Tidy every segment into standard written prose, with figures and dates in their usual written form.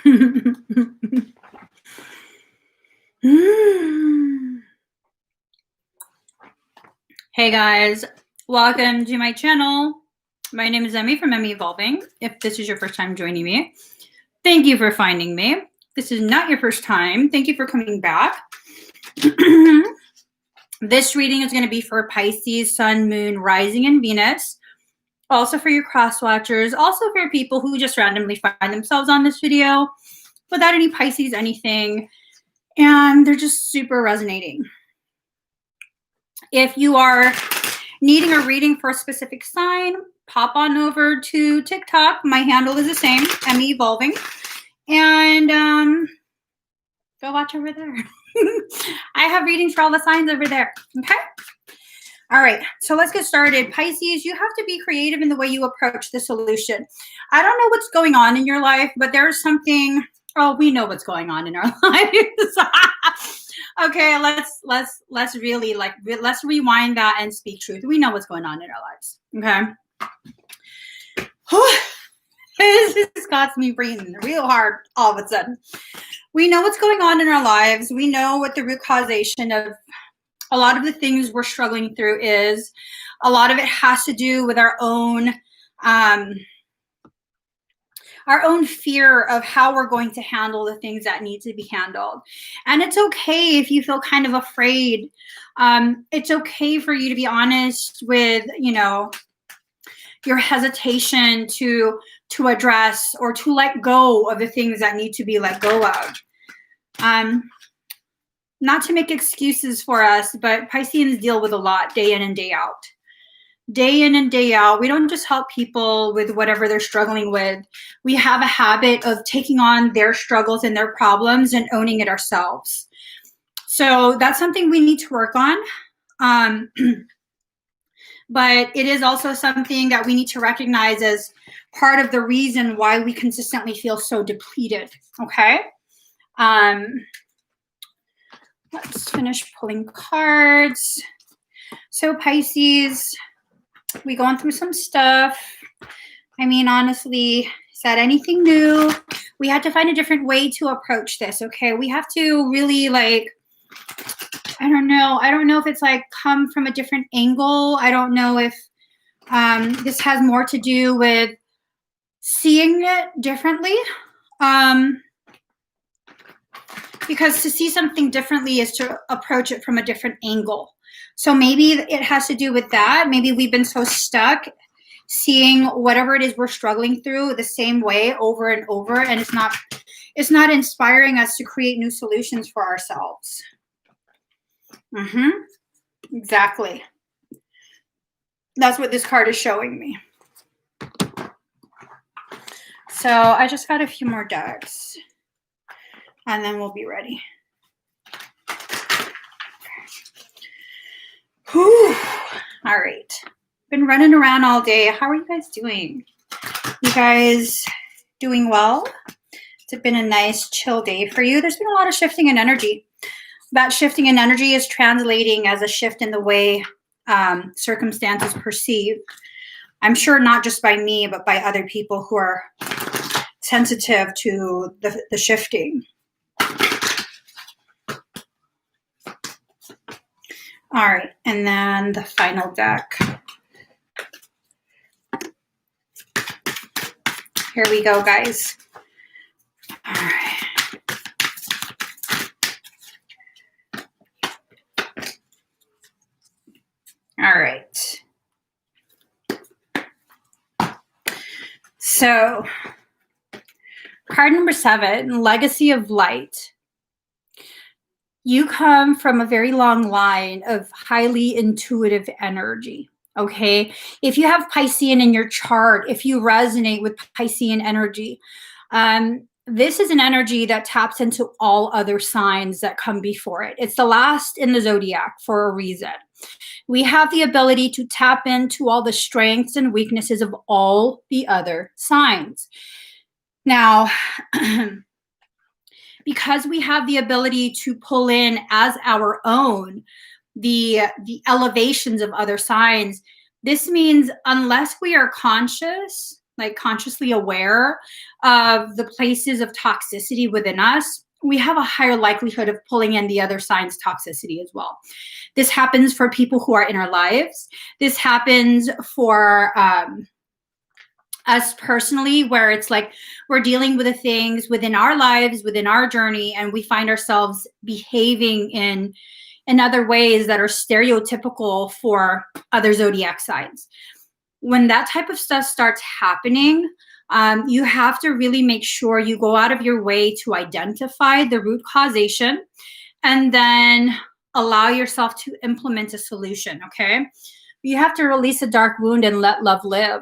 Hey guys, welcome to my channel. My name is Emmie from Emmie Evolving. If this is your first time joining me, thank you for finding me. If this is not your first time, thank you for coming back. This reading is going to be for Pisces, Sun, Moon, Rising, and Venus. Also for your cross watchers. Also for people who just randomly find themselves on this video without any Pisces anything. And they're just super resonating. If you are needing a reading for a specific sign, pop on over to TikTok. My handle is the same, Emmie Evolving. And go watch over there. I have readings for all the signs over there. Okay? All right, so let's get started. Pisces, you have to be creative in the way you approach the solution. I don't know what's going on in your life, but there's something. Oh, we know what's going on in our lives. Okay, let's really let's rewind that and speak truth. We know what's going on in our lives. Okay. This got me breathing real hard all of a sudden. We know what's going on in our lives. We know what the root causation of a lot of the things we're struggling through is. A lot of it has to do with our own fear of how we're going to handle the things that need to be handled. And it's okay if you feel kind of afraid. It's okay for you to be honest with, your hesitation to address or to let go of the things that need to be let go of. Not to make excuses for us, but Pisceans deal with a lot day in and day out. Day in and day out, we don't just help people with whatever they're struggling with. We have a habit of taking on their struggles and their problems and owning it ourselves. So that's something we need to work on. But it is also something that we need to recognize as part of the reason why we consistently feel so depleted. Okay? Let's finish pulling cards. So Pisces, we going through some stuff. I mean, honestly, is that anything new? We had to find a different way to approach this, okay? We have to really, I don't know if it's come from a different angle. I don't know if this has more to do with seeing it differently. Because to see something differently is to approach it from a different angle. So maybe it has to do with that. Maybe we've been so stuck seeing whatever it is we're struggling through the same way over and over, and it's not inspiring us to create new solutions for ourselves. Exactly. That's what this card is showing me. So I just got a few more decks, and then we'll be ready. Whew. All right. Been running around all day. How are you guys doing? You guys doing well? It's been a nice chill day for you. There's been a lot of shifting in energy. That shifting in energy is translating as a shift in the way circumstances perceive. I'm sure not just by me, but by other people who are sensitive to the shifting. All right, and then the final deck. Here we go, guys. All right. All right. So, card number 7, Legacy of Light. You come from a very long line of highly intuitive energy, okay? If you have Piscean in your chart, if you resonate with Piscean energy, this is an energy that taps into all other signs that come before it. It's the last in the zodiac for a reason. We have the ability to tap into all the strengths and weaknesses of all the other signs. Now, because we have the ability to pull in as our own the elevations of other signs, this means unless we are conscious like consciously aware of the places of toxicity within us, we have a higher likelihood of pulling in the other sign's toxicity as well. This happens for people who are in our lives. This happens for us personally, where it's like we're dealing with the things within our lives, within our journey, and we find ourselves behaving in other ways that are stereotypical for other zodiac signs. When that type of stuff starts happening, you have to really make sure you go out of your way to identify the root causation and then allow yourself to implement a solution, okay? You have to release a dark wound and let love live.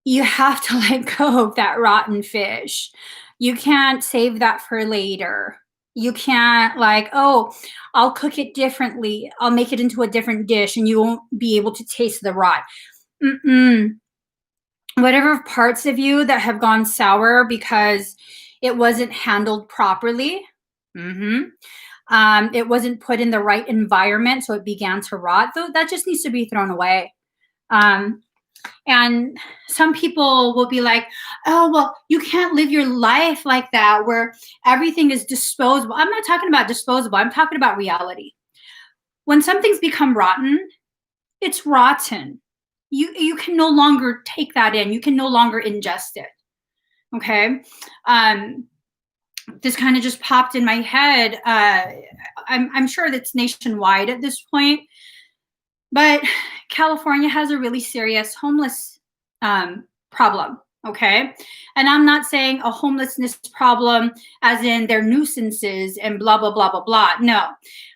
You have to let go of that rotten fish. You can't save that for later. You can't like, oh, I'll cook it differently. I'll make it into a different dish and you won't be able to taste the rot. Whatever parts of you that have gone sour because it wasn't handled properly, it wasn't put in the right environment, so it began to rot, though that just needs to be thrown away. And some people will be like, oh, well, you can't live your life like that where everything is disposable. I'm not talking about disposable. I'm talking about reality. When something's become rotten, it's rotten. You can no longer take that in. You can no longer ingest it. Okay? This kind of just popped in my head. I'm sure that's nationwide at this point. But California has a really serious homeless problem, okay? And I'm not saying a homelessness problem as in they're nuisances and blah, blah, blah, blah, blah. No,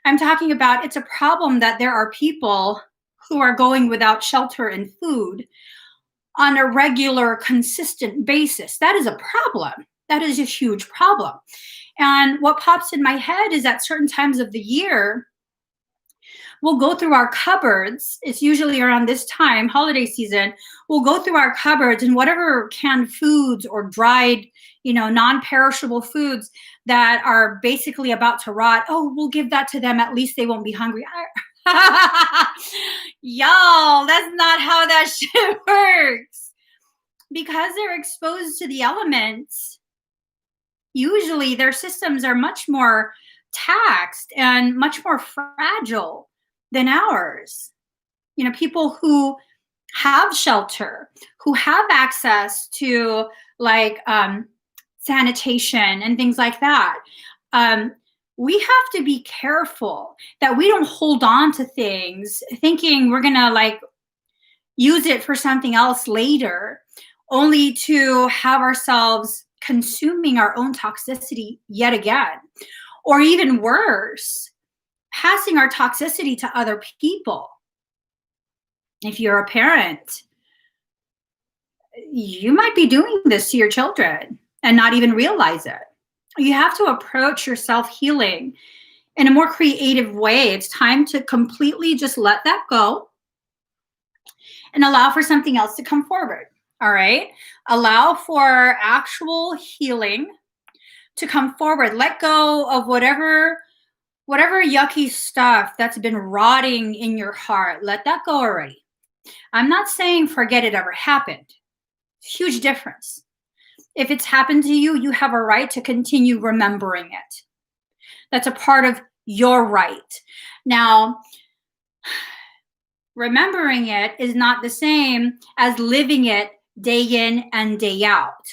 I'm talking about it's a problem that there are people who are going without shelter and food on a regular, consistent basis. That is a problem. That is a huge problem. And what pops in my head is at certain times of the year, we'll go through our cupboards. It's usually around this time, holiday season. We'll go through our cupboards and whatever canned foods or dried, non-perishable foods that are basically about to rot. Oh, we'll give that to them. At least they won't be hungry. Y'all, that's not how that shit works. Because they're exposed to the elements, usually their systems are much more taxed and much more fragile than ours. People who have shelter, who have access to like sanitation and things like that. We have to be careful that we don't hold on to things thinking we're gonna like use it for something else later, only to have ourselves consuming our own toxicity yet again. Or even worse, passing our toxicity to other people. If you're a parent, you might be doing this to your children and not even realize it. You have to approach your self-healing in a more creative way. It's time to completely just let that go and allow for something else to come forward. All right? Allow for actual healing to come forward. Let go of whatever yucky stuff that's been rotting in your heart. Let that go already. I'm not saying forget it ever happened. Huge difference. If it's happened to you, you have a right to continue remembering it. That's a part of your right. Now, remembering it is not the same as living it day in and day out.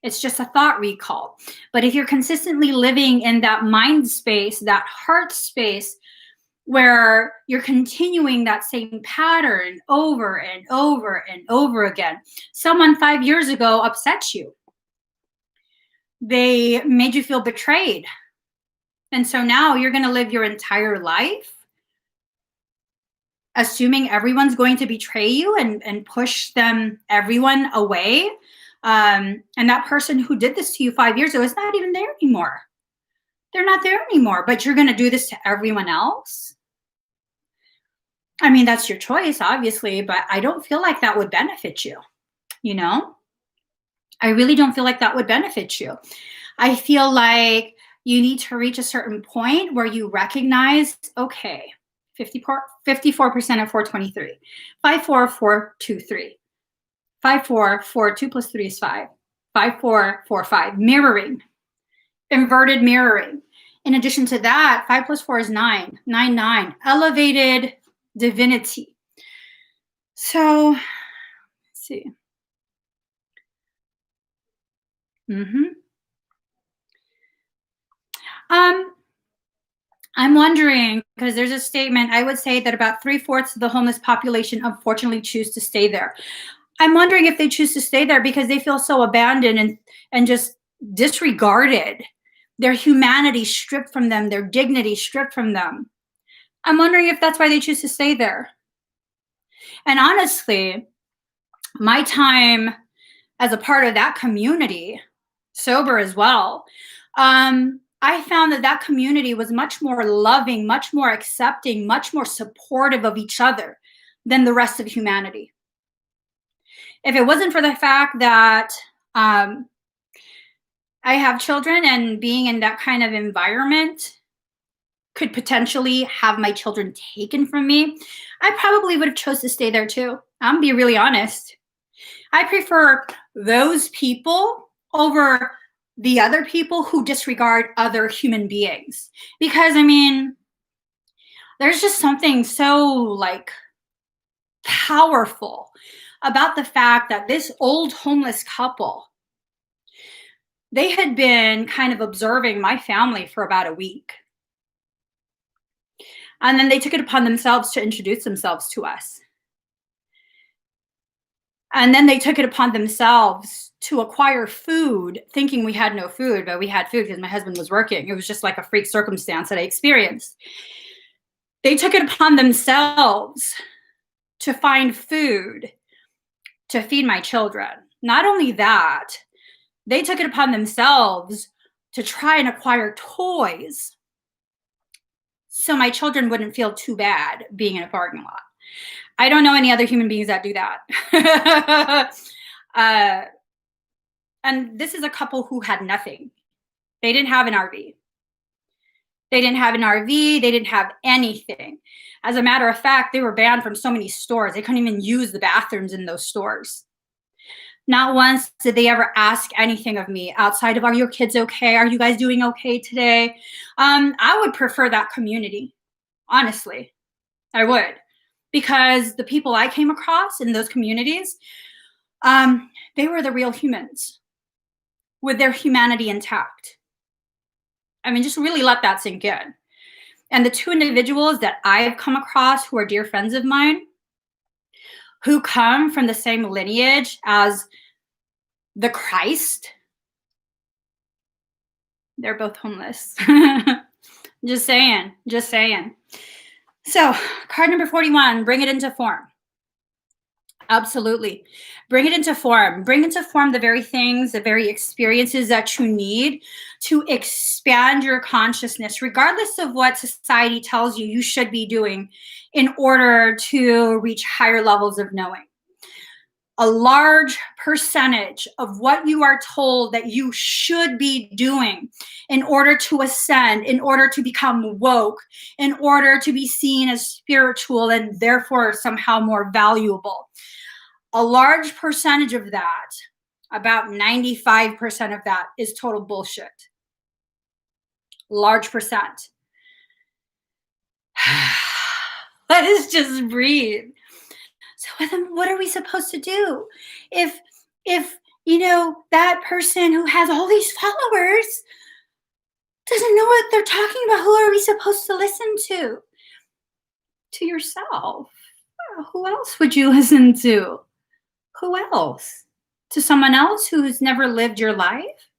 It's just a thought recall. But if you're consistently living in that mind space, that heart space, where you're continuing that same pattern over and over and over again. Someone 5 years ago upset you. They made you feel betrayed. And so now you're going to live your entire life assuming everyone's going to betray you and push everyone away. And that person who did this to you 5 years ago is not even there anymore. They're not there anymore, but you're going to do this to everyone else? I mean, that's your choice, obviously, but I don't feel like that would benefit you, I really don't feel like that would benefit you. I feel like you need to reach a certain point where you recognize, okay, 54% of 423, 54423. 5, 4, 4, 2 plus 3 is 5. 5, 4, 4, 5. Mirroring. Inverted mirroring. In addition to that, 5 plus 4 is 9. 9, 9. Elevated divinity. So, let's see. I'm wondering, because there's a statement, I would say that about 3/4 of the homeless population unfortunately choose to stay there. I'm wondering if they choose to stay there because they feel so abandoned and just disregarded, their humanity stripped from them, their dignity stripped from them. I'm wondering if that's why they choose to stay there. And honestly, my time as a part of that community, sober as well, I found that that community was much more loving, much more accepting, much more supportive of each other than the rest of humanity. If it wasn't for the fact that I have children and being in that kind of environment could potentially have my children taken from me, I probably would have chose to stay there too. I'm gonna be really honest. I prefer those people over the other people who disregard other human beings. Because I mean, there's just something so like powerful about the fact that this old homeless couple, they had been kind of observing my family for about a week. And then they took it upon themselves to introduce themselves to us. And then they took it upon themselves to acquire food, thinking we had no food, but we had food because my husband was working. It was just like a freak circumstance that I experienced. They took it upon themselves to find food to feed my children. Not only that, they took it upon themselves to try and acquire toys so my children wouldn't feel too bad being in a parking lot. I don't know any other human beings that do that. And this is a couple who had nothing. They didn't have an RV. They didn't have an RV. They didn't have anything. As a matter of fact, they were banned from so many stores. They couldn't even use the bathrooms in those stores. Not once did they ever ask anything of me outside of, are your kids okay? Are you guys doing okay today? I would prefer that community, honestly. I would. Because the people I came across in those communities, they were the real humans with their humanity intact. I mean, just really let that sink in. And the two individuals that I've come across who are dear friends of mine, who come from the same lineage as the Christ, they're both homeless. Just saying, just saying. So, card number 41, bring it into form. Absolutely. Bring it into form. Bring into form the very things, the very experiences that you need to expand your consciousness, regardless of what society tells you you should be doing in order to reach higher levels of knowing. A large percentage of what you are told that you should be doing in order to ascend, in order to become woke, in order to be seen as spiritual and therefore somehow more valuable. A large percentage of that, about 95% of that, is total bullshit. Large percent. Let us just breathe. So then what are we supposed to do? If you know, that person who has all these followers doesn't know what they're talking about, who are we supposed to listen to? To yourself. Who else would you listen to? Who else? To someone else who's never lived your life?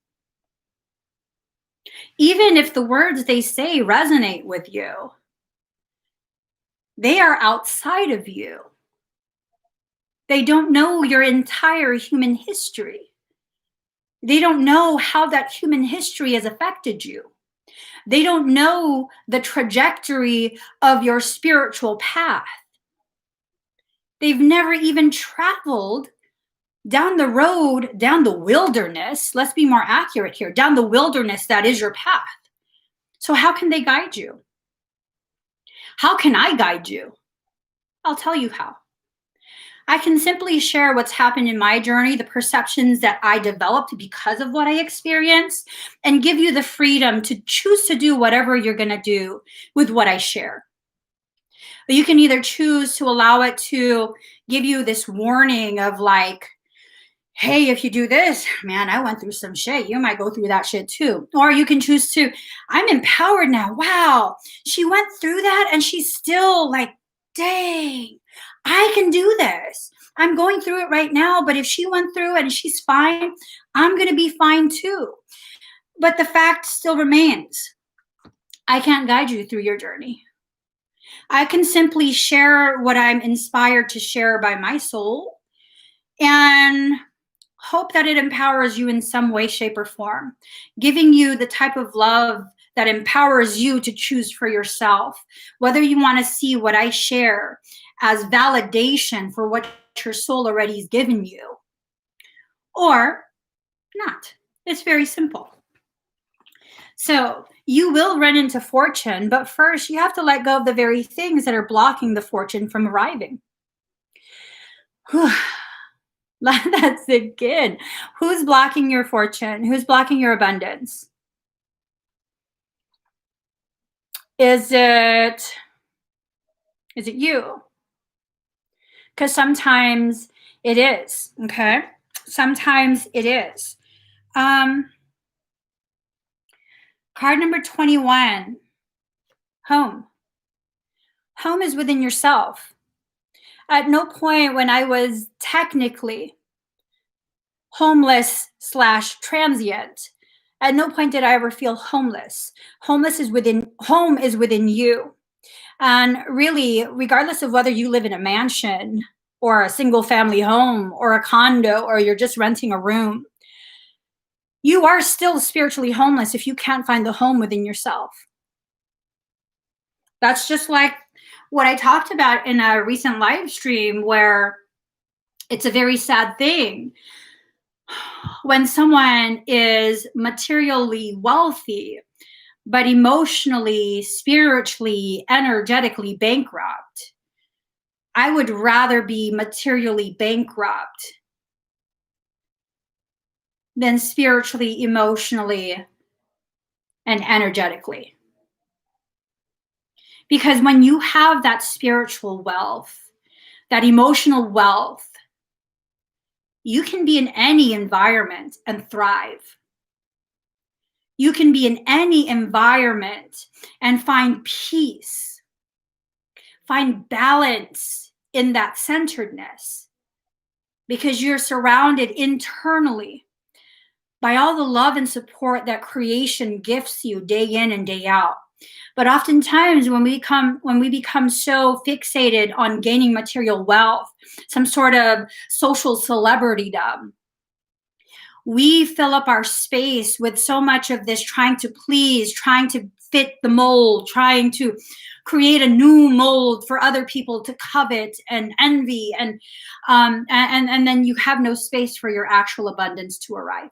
Even if the words they say resonate with you, they are outside of you. They don't know your entire human history. They don't know how that human history has affected you. They don't know the trajectory of your spiritual path. They've never even traveled down the road, down the wilderness. Let's be more accurate here. Down the wilderness that is your path. So how can they guide you? How can I guide you? I'll tell you how. I can simply share what's happened in my journey, the perceptions that I developed because of what I experienced, and give you the freedom to choose to do whatever you're going to do with what I share. But you can either choose to allow it to give you this warning of like, hey, if you do this, man, I went through some shit. You might go through that shit too. Or you can choose to, I'm empowered now. Wow, she went through that and she's still like, dang, I can do this. I'm going through it right now, but if she went through it and she's fine, I'm going to be fine too. But the fact still remains, I can't guide you through your journey. I can simply share what I'm inspired to share by my soul and hope that it empowers you in some way, shape, or form, giving you the type of love that empowers you to choose for yourself, whether you want to see what I share as validation for what your soul already has given you or not. It's very simple. So you will run into fortune, but first you have to let go of the very things that are blocking the fortune from arriving. Let that sink in. Who's blocking your fortune? Who's blocking your abundance? Is it you? Because sometimes it is, okay? Sometimes it is. Card number 21, home. Home is within yourself. At no point when I was technically homeless / transient, at no point did I ever feel homeless. Home is within you. And really, regardless of whether you live in a mansion or a single family home or a condo or you're just renting a room, you are still spiritually homeless if you can't find the home within yourself. That's just like what I talked about in a recent live stream, where it's a very sad thing when someone is materially wealthy, but emotionally, spiritually, energetically bankrupt. I would rather be materially bankrupt than spiritually, emotionally, and energetically. Because when you have that spiritual wealth, that emotional wealth, you can be in any environment and thrive. You can be in any environment and find peace, find balance in that centeredness, because you're surrounded internally by all the love and support that creation gifts you day in and day out. But oftentimes when we become so fixated on gaining material wealth, some sort of social celebritydom, we fill up our space with so much of this trying to please, trying to fit the mold, trying to create a new mold for other people to covet and envy, and then you have no space for your actual abundance to arrive.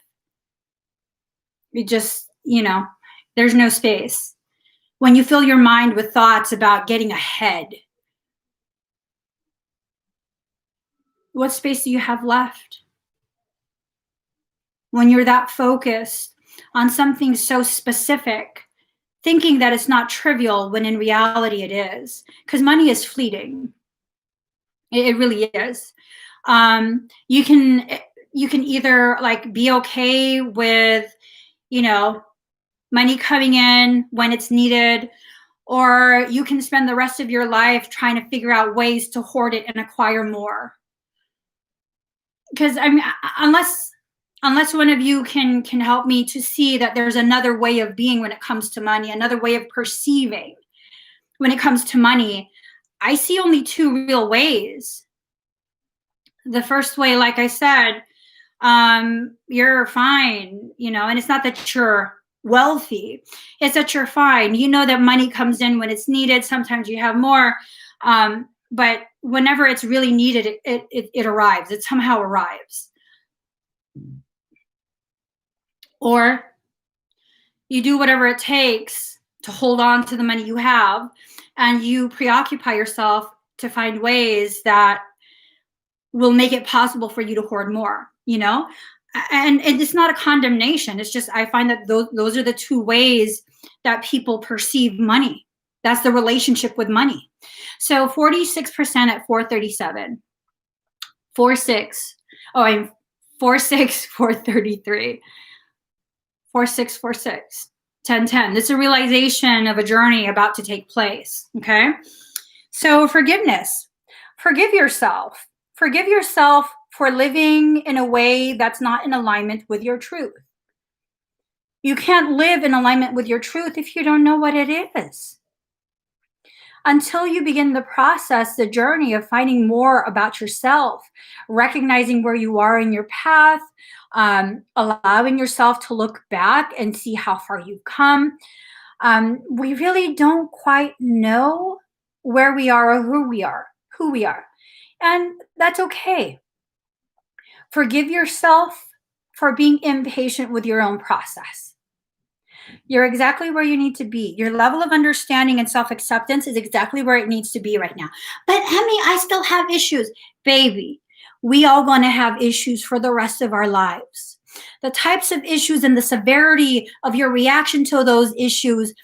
It just, there's no space. When you fill your mind with thoughts about getting ahead, what space do you have left? When you're that focused on something so specific, thinking that it's not trivial when in reality it is, because money is fleeting. It really is. You can either like be okay with, money coming in when it's needed, or you can spend the rest of your life trying to figure out ways to hoard it and acquire more. Because unless one of you can help me to see that there's another way of being when it comes to money, another way of perceiving when it comes to money, I see only two real ways. The first way, like I said, you're fine, and it's not that you're wealthy, it's that you're fine. You know that money comes in when it's needed. Sometimes you have more, but whenever it's really needed, it arrives. It somehow arrives. Or you do whatever it takes to hold on to the money you have, and you preoccupy yourself to find ways that will make it possible for you to hoard more, you know? And it's not a condemnation. It's just, I find that those are the two ways that people perceive money. That's the relationship with money. So 46% at 437. 46. Oh, I'm 46, 433. 4646. 1010. This is a realization of a journey about to take place. Okay. So forgiveness. Forgive yourself. Forgive yourself for living in a way that's not in alignment with your truth. You can't live in alignment with your truth if you don't know what it is. Until you begin the process, the journey of finding more about yourself, recognizing where you are in your path, allowing yourself to look back and see how far you've come. We really don't quite know where we are or who we are. And that's okay. Forgive yourself for being impatient with your own process. You're exactly where you need to be. Your level of understanding and self-acceptance is exactly where it needs to be right now. But Emmie, I still have issues. Baby, we all going to have issues for the rest of our lives. The types of issues and the severity of your reaction to those issues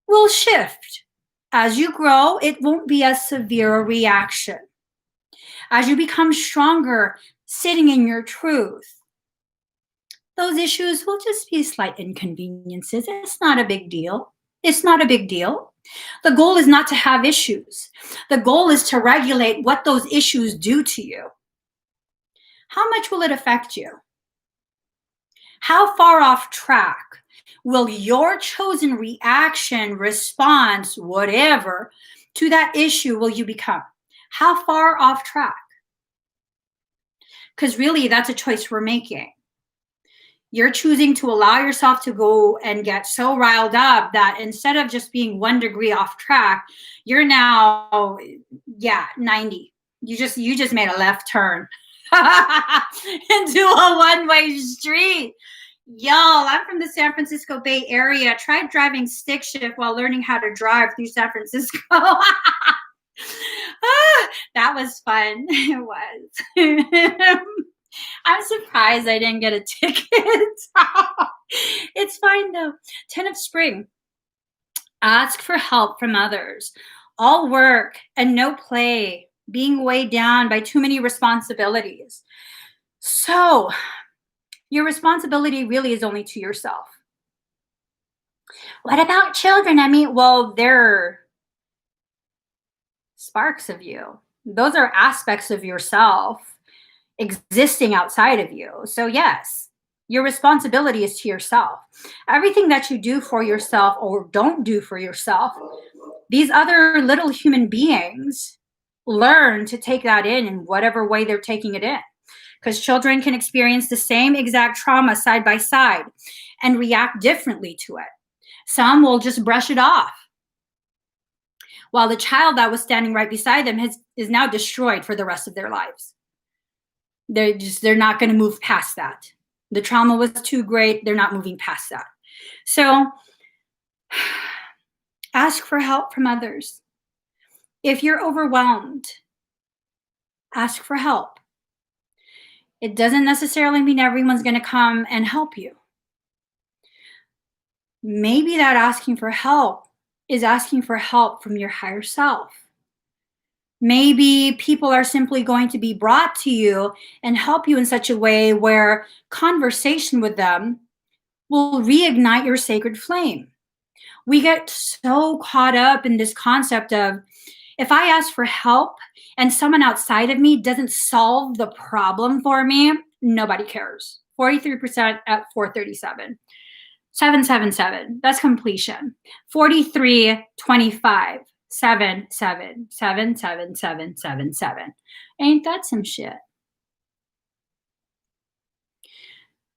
will shift. As you grow, it won't be as severe a reaction. As you become stronger, sitting in your truth, those issues will just be slight inconveniences. It's not a big deal. It's not a big deal. The goal is not to have issues. The goal is to regulate what those issues do to you. How much will it affect you? How far off track will your chosen reaction, response, whatever, to that issue will you become? How far off track? Because really, that's a choice we're making. You're choosing to allow yourself to go and get so riled up that instead of just being 1 degree off track, you're now, 90. You just made a left turn into a one-way street. Y'all, I'm from the San Francisco Bay Area. I tried driving stick shift while learning how to drive through San Francisco. That was fun. It was. I'm surprised I didn't get a ticket. It's fine though. 10 of spring. Ask for help from others. All work and no play. Being weighed down by too many responsibilities. So your responsibility really is only to yourself. What about children? I mean, well, they're sparks of you. Those are aspects of yourself existing outside of you. So yes, your responsibility is to yourself. Everything that you do for yourself or don't do for yourself, these other little human beings learn to take that in whatever way they're taking it in. Because children can experience the same exact trauma side by side and react differently to it. Some will just brush it off, while the child that was standing right beside them is now destroyed for the rest of their lives. They're not going to move past that. The trauma was too great. They're not moving past that. So ask for help from others. If you're overwhelmed, ask for help. It doesn't necessarily mean everyone's going to come and help you. Maybe that asking for help is asking for help from your higher self. Maybe people are simply going to be brought to you and help you in such a way where conversation with them will reignite your sacred flame. We get so caught up in this concept of, if I ask for help and someone outside of me doesn't solve the problem for me, nobody cares. 43% at 437. 777, that's completion. 4325. 7777777. Ain't that some shit?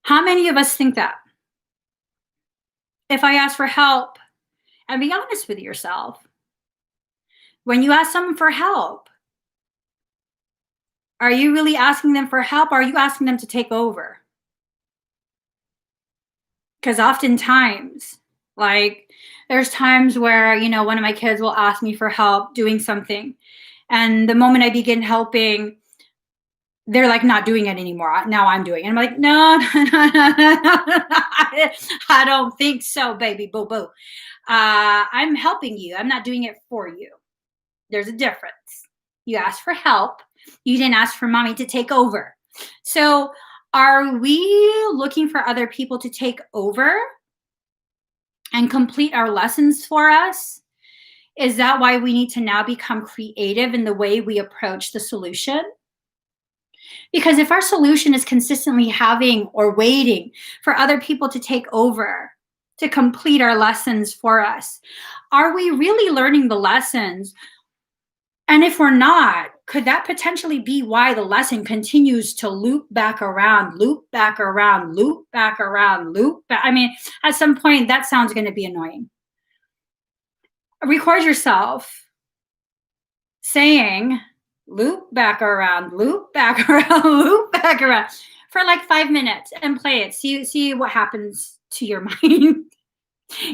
How many of us think that? If I ask for help, and be honest with yourself, when you ask someone for help, are you really asking them for help, or are you asking them to take over? Because oftentimes, like, there's times where, one of my kids will ask me for help doing something. And the moment I begin helping, they're like not doing it anymore. Now I'm doing it. And I'm like, no, I don't think so, baby boo boo. I'm helping you. I'm not doing it for you. There's a difference. You asked for help. You didn't ask for mommy to take over. So are we looking for other people to take over and complete our lessons for us? Is that why we need to now become creative in the way we approach the solution? Because if our solution is consistently having or waiting for other people to take over, to complete our lessons for us, are we really learning the lessons? And if we're not, could that potentially be why the lesson continues to loop back around, loop back around, loop back around, loop back? I mean, at some point, that sounds going to be annoying. Record yourself saying, loop back around, loop back around, loop back around for like 5 minutes and play it. See what happens to your mind.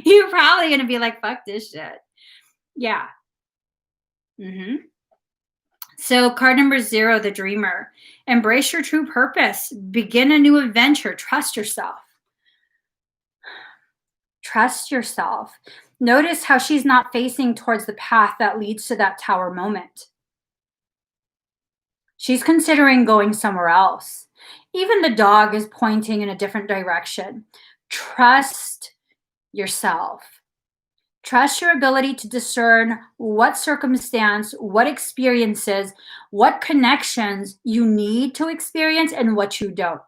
You're probably going to be like, fuck this shit. Yeah. So card number 0, the dreamer. Embrace your true purpose. Begin a new adventure. Trust yourself. Trust yourself. Notice how she's not facing towards the path that leads to that tower moment. She's considering going somewhere else. Even the dog is pointing in a different direction. Trust yourself. Trust your ability to discern what circumstance, what experiences, what connections you need to experience and what you don't.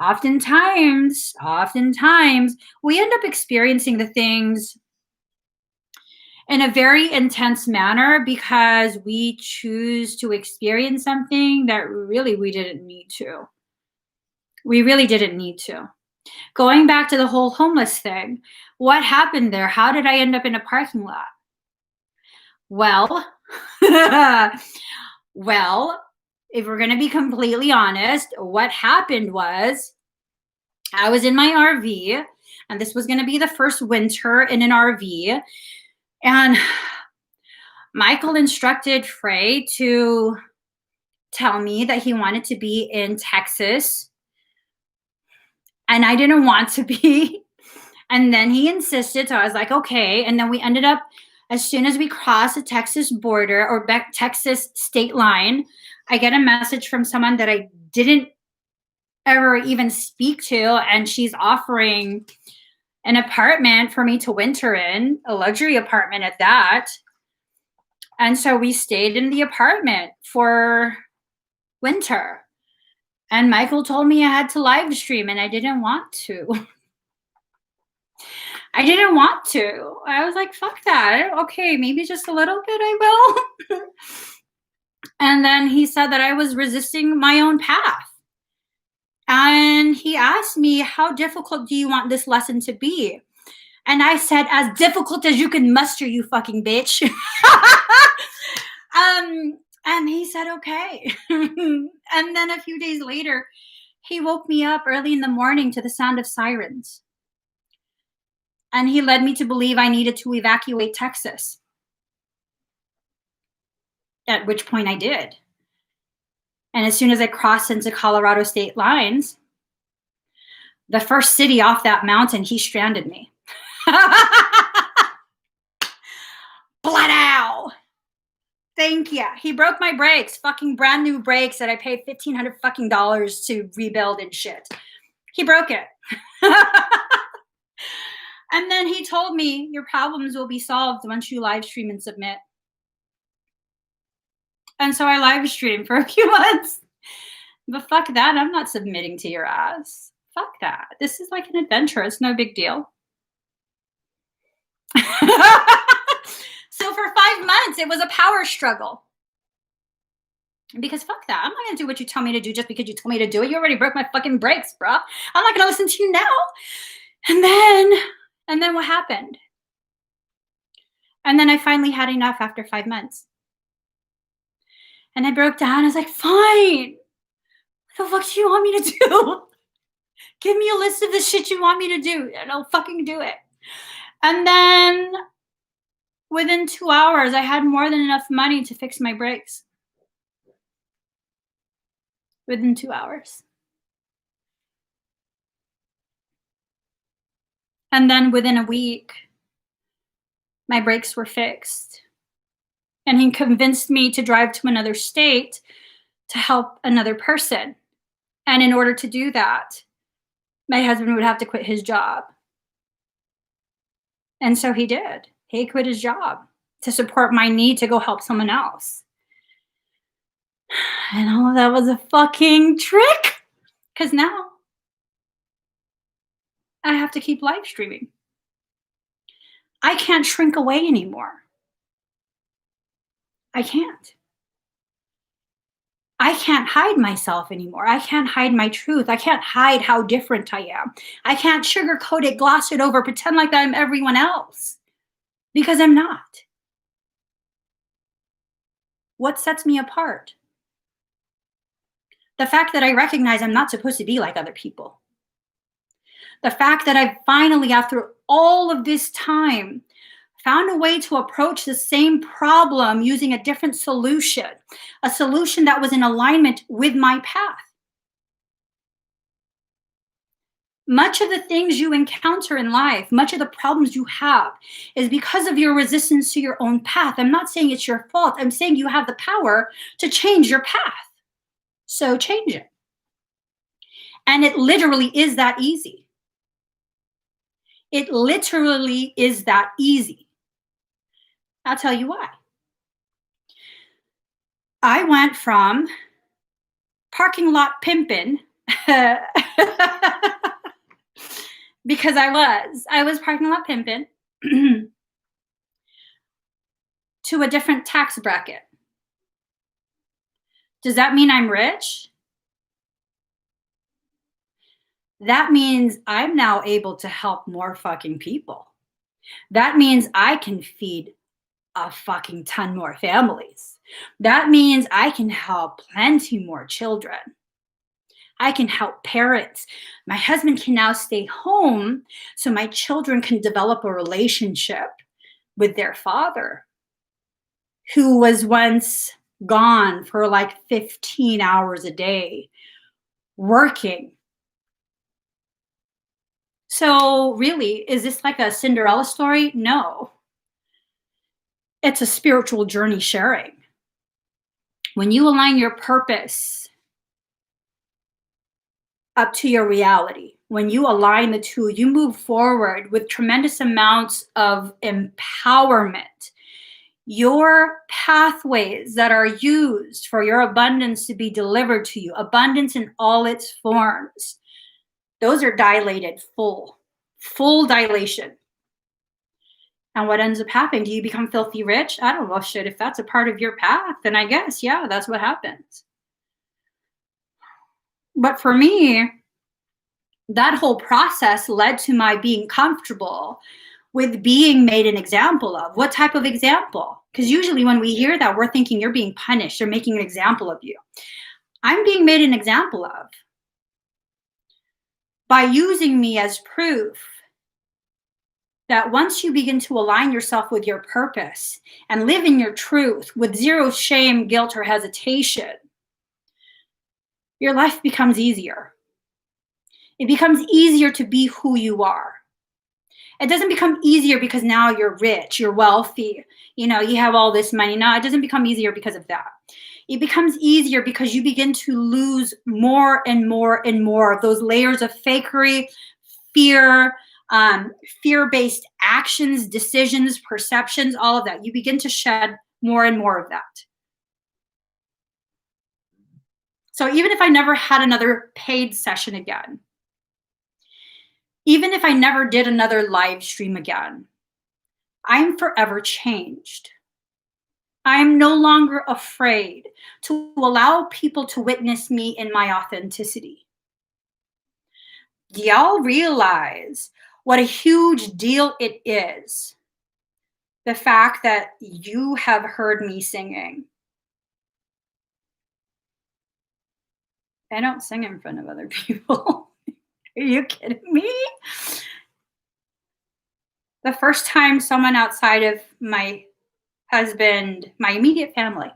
Oftentimes, we end up experiencing the things in a very intense manner because we choose to experience something that really we didn't need to. We really didn't need to. Going back to the whole homeless thing, what happened there? How did I end up in a parking lot? Well, if we're going to be completely honest, what happened was I was in my RV, and this was going to be the first winter in an RV, and Michael instructed Frey to tell me that he wanted to be in Texas, and I didn't want to be. And then he insisted, so I was like, okay. And then we ended up, as soon as we crossed the Texas border or Texas state line, I get a message from someone that I didn't ever even speak to, and she's offering an apartment for me to winter in, a luxury apartment at that. And so we stayed in the apartment for winter. And Michael told me I had to live stream, and I didn't want to. I didn't want to. I was like, fuck that. Okay, maybe just a little bit I will. And then he said that I was resisting my own path. And he asked me, how difficult do you want this lesson to be? And I said, as difficult as you can muster, you fucking bitch. And he said, okay. And then a few days later, he woke me up early in the morning to the sound of sirens. And he led me to believe I needed to evacuate Texas. At which point I did. And as soon as I crossed into Colorado state lines, the first city off that mountain, he stranded me. Blood-ow. Thank you. He broke my brakes, fucking brand new brakes that I paid $1,500 fucking dollars to rebuild and shit. He broke it. And then he told me, your problems will be solved once you live stream and submit. And so I live streamed for a few months. But fuck that, I'm not submitting to your ass. Fuck that. This is like an adventure. It's no big deal. So for 5 months, it was a power struggle. Because fuck that. I'm not going to do what you tell me to do just because you told me to do it. You already broke my fucking brakes, bro. I'm not going to listen to you now. And then what happened? And then I finally had enough after 5 months. And I broke down. I was like, fine. What the fuck do you want me to do? Give me a list of the shit you want me to do, and I'll fucking do it. And then within 2 hours, I had more than enough money to fix my brakes. within 2 hours. And then within a week, my brakes were fixed. And he convinced me to drive to another state to help another person. And in order to do that, my husband would have to quit his job. And so he did. He quit his job to support my need to go help someone else. And all of that was a fucking trick. Because now I have to keep live streaming. I can't shrink away anymore. I can't. I can't hide myself anymore. I can't hide my truth. I can't hide how different I am. I can't sugarcoat it, gloss it over, pretend like I'm everyone else. Because I'm not. What sets me apart? The fact that I recognize I'm not supposed to be like other people. The fact that I finally, after all of this time, found a way to approach the same problem using a different solution, a solution that was in alignment with my path. Much of the things you encounter in life, much of the problems you have, is because of your resistance to your own path. I'm not saying it's your fault. I'm saying you have the power to change your path. So change it. And it literally is that easy. It literally is that easy. I'll tell you why. I went from parking lot pimping because I was parking lot pimping to a different tax bracket. Does that mean I'm rich? That means I'm now able to help more fucking people. That means I can feed a fucking ton more families. That means I can help plenty more children. I can help parents. My husband can now stay home so my children can develop a relationship with their father, who was once gone for like 15 hours a day working. So really, is this like a Cinderella story? No. It's a spiritual journey sharing. When you align your purpose up to your reality, when you align the two, you move forward with tremendous amounts of empowerment. Your pathways that are used for your abundance to be delivered to you, abundance in all its forms, those are dilated, full dilation. And what ends up happening? Do you become filthy rich? I don't know, shit. If that's a part of your path, then I guess, yeah, that's what happens. But for me, that whole process led to my being comfortable with being made an example of. What type of example? Because usually when we hear that, we're thinking you're being punished. They're making an example of you. I'm being made an example of by using me as proof that once you begin to align yourself with your purpose and live in your truth with zero shame, guilt, or hesitation, your life becomes easier. It becomes easier to be who you are. It doesn't become easier because now you're rich, you're wealthy, you have all this money. No, it doesn't become easier because of that. It becomes easier because you begin to lose more and more and more of those layers of fakery, fear, fear-based actions, decisions, perceptions, all of that. You begin to shed more and more of that. So even if I never had another paid session again, even if I never did another live stream again, I'm forever changed. I am no longer afraid to allow people to witness me in my authenticity. Do y'all realize what a huge deal it is? The fact that you have heard me singing. I don't sing in front of other people. Are you kidding me? The first time someone outside of my husband, my immediate family,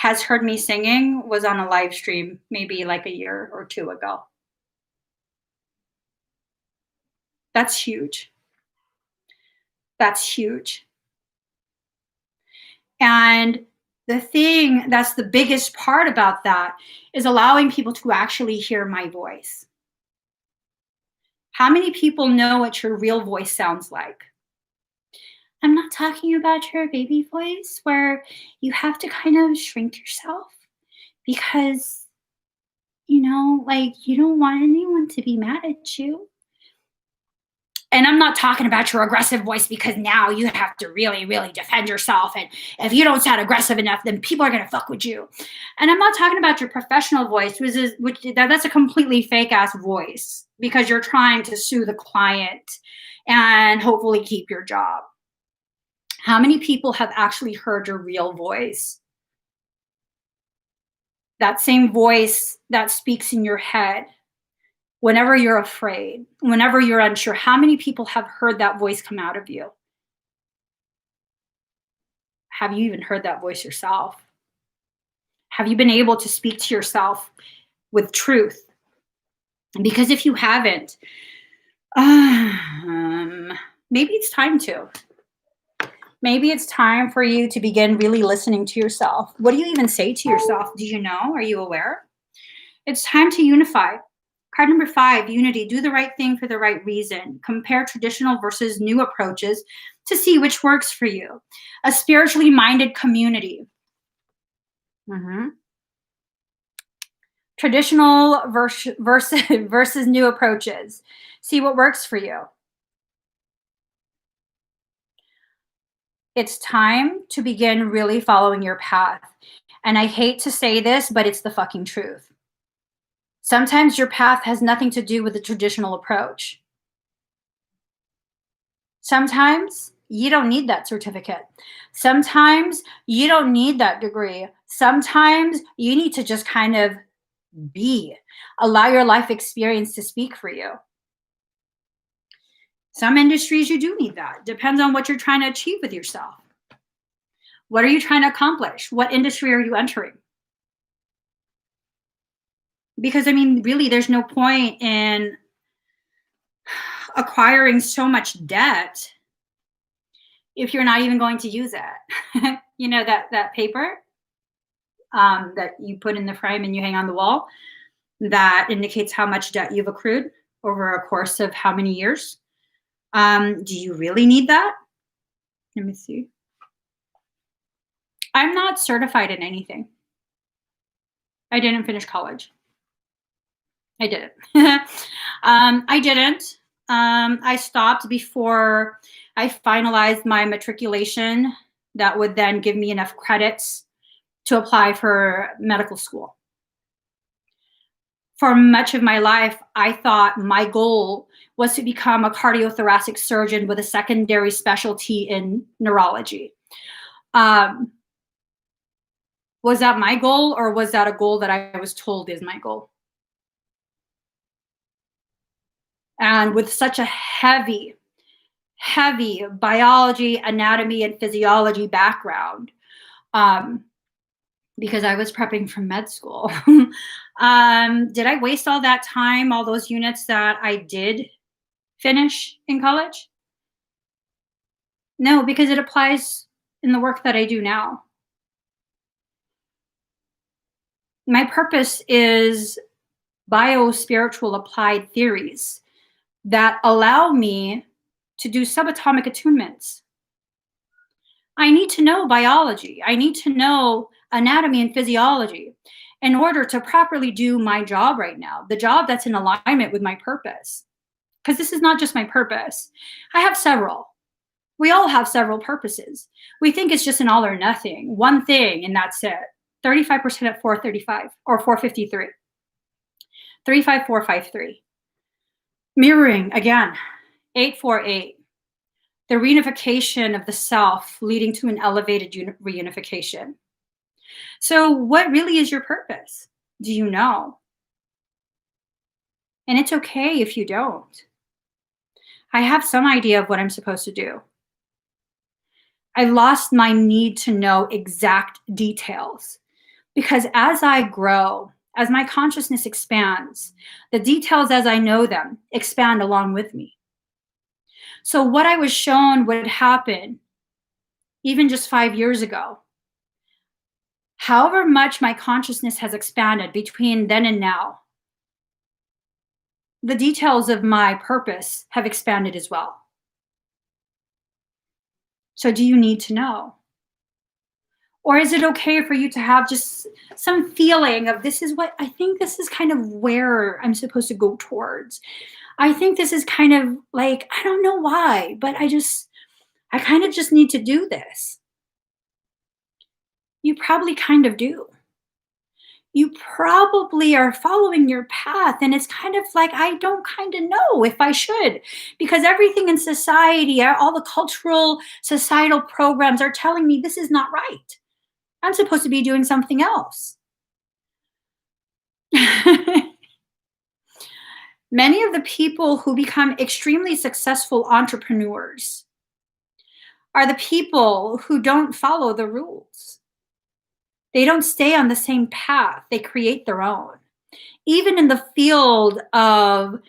has heard me singing was on a live stream maybe like a year or two ago. That's huge. That's huge. And the thing that's the biggest part about that is allowing people to actually hear my voice. How many people know what your real voice sounds like? I'm not talking about your baby voice where you have to kind of shrink yourself because, like you don't want anyone to be mad at you. And I'm not talking about your aggressive voice because now you have to really, really defend yourself. And if you don't sound aggressive enough, then people are going to fuck with you. And I'm not talking about your professional voice, that's a completely fake ass voice because you're trying to sue the client and hopefully keep your job. How many people have actually heard your real voice? That same voice that speaks in your head. Whenever you're afraid, whenever you're unsure, how many people have heard that voice come out of you? Have you even heard that voice yourself? Have you been able to speak to yourself with truth? Because if you haven't, maybe it's time to. Maybe it's time for you to begin really listening to yourself. What do you even say to yourself? Do you know? Are you aware? It's time to unify. Card number 5, unity. Do the right thing for the right reason. Compare traditional versus new approaches to see which works for you. A spiritually minded community. Traditional versus new approaches. See what works for you. It's time to begin really following your path. And I hate to say this, but it's the fucking truth. Sometimes your path has nothing to do with the traditional approach. Sometimes you don't need that certificate. Sometimes you don't need that degree. Sometimes you need to just kind of be. Allow your life experience to speak for you. Some industries you do need that. Depends on what you're trying to achieve with yourself. What are you trying to accomplish? What industry are you entering? Because, really, there's no point in acquiring so much debt if you're not even going to use it. That paper that you put in the frame and you hang on the wall that indicates how much debt you've accrued over a course of how many years. Do you really need that? Let me see. I'm not certified in anything. I didn't finish college. I didn't. I didn't. I stopped before I finalized my matriculation that would then give me enough credits to apply for medical school. For much of my life, I thought my goal was to become a cardiothoracic surgeon with a secondary specialty in neurology. Was that my goal, or was that a goal that I was told is my goal? And with such a heavy biology, anatomy, and physiology background, because I was prepping for med school, did I waste all that time, all those units that I did finish in college? No, because it applies in the work that I do now. My purpose is bio-spiritual applied theories that allow me to do subatomic attunements. I need to know biology. I need to know anatomy and physiology in order to properly do my job right now, the job that's in alignment with my purpose. Because this is not just my purpose. I have several. We all have several purposes. We think it's just an all or nothing, one thing, and that's it. 35% at 435 or 453. 35453. Mirroring, again, 848. The reunification of the self leading to an elevated reunification. So what really is your purpose? Do you know? And it's okay if you don't. I have some idea of what I'm supposed to do. I lost my need to know exact details. Because as I grow, as my consciousness expands, the details as I know them expand along with me. So, what I was shown would happen even just 5 years ago, however much my consciousness has expanded between then and now, the details of my purpose have expanded as well. So, do you need to know? Or is it okay for you to have just some feeling of this is what I think this is kind of where I'm supposed to go towards? I think this is kind of like, I don't know why, but I kind of just need to do this. You probably kind of do. You probably are following your path, and it's kind of like, I don't kind of know if I should, because everything in society, all the cultural, societal programs are telling me this is not right. I'm supposed to be doing something else. Many of the people who become extremely successful entrepreneurs are the people who don't follow the rules. They don't stay on the same path, they create their own. Even in the field of,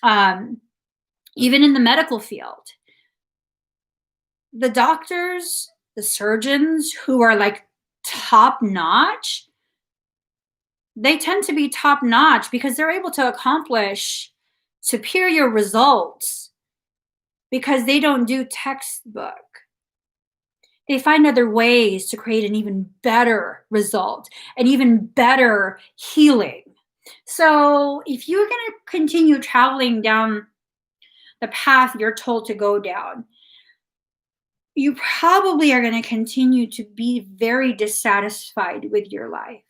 um, even in the medical field, the doctors, the surgeons who are like top notch, they tend to be top notch because they're able to accomplish superior results because they don't do textbook. They find other ways to create an even better result, an even better healing. So, if you're going to continue traveling down the path you're told to go down, you probably are going to continue to be very dissatisfied with your life.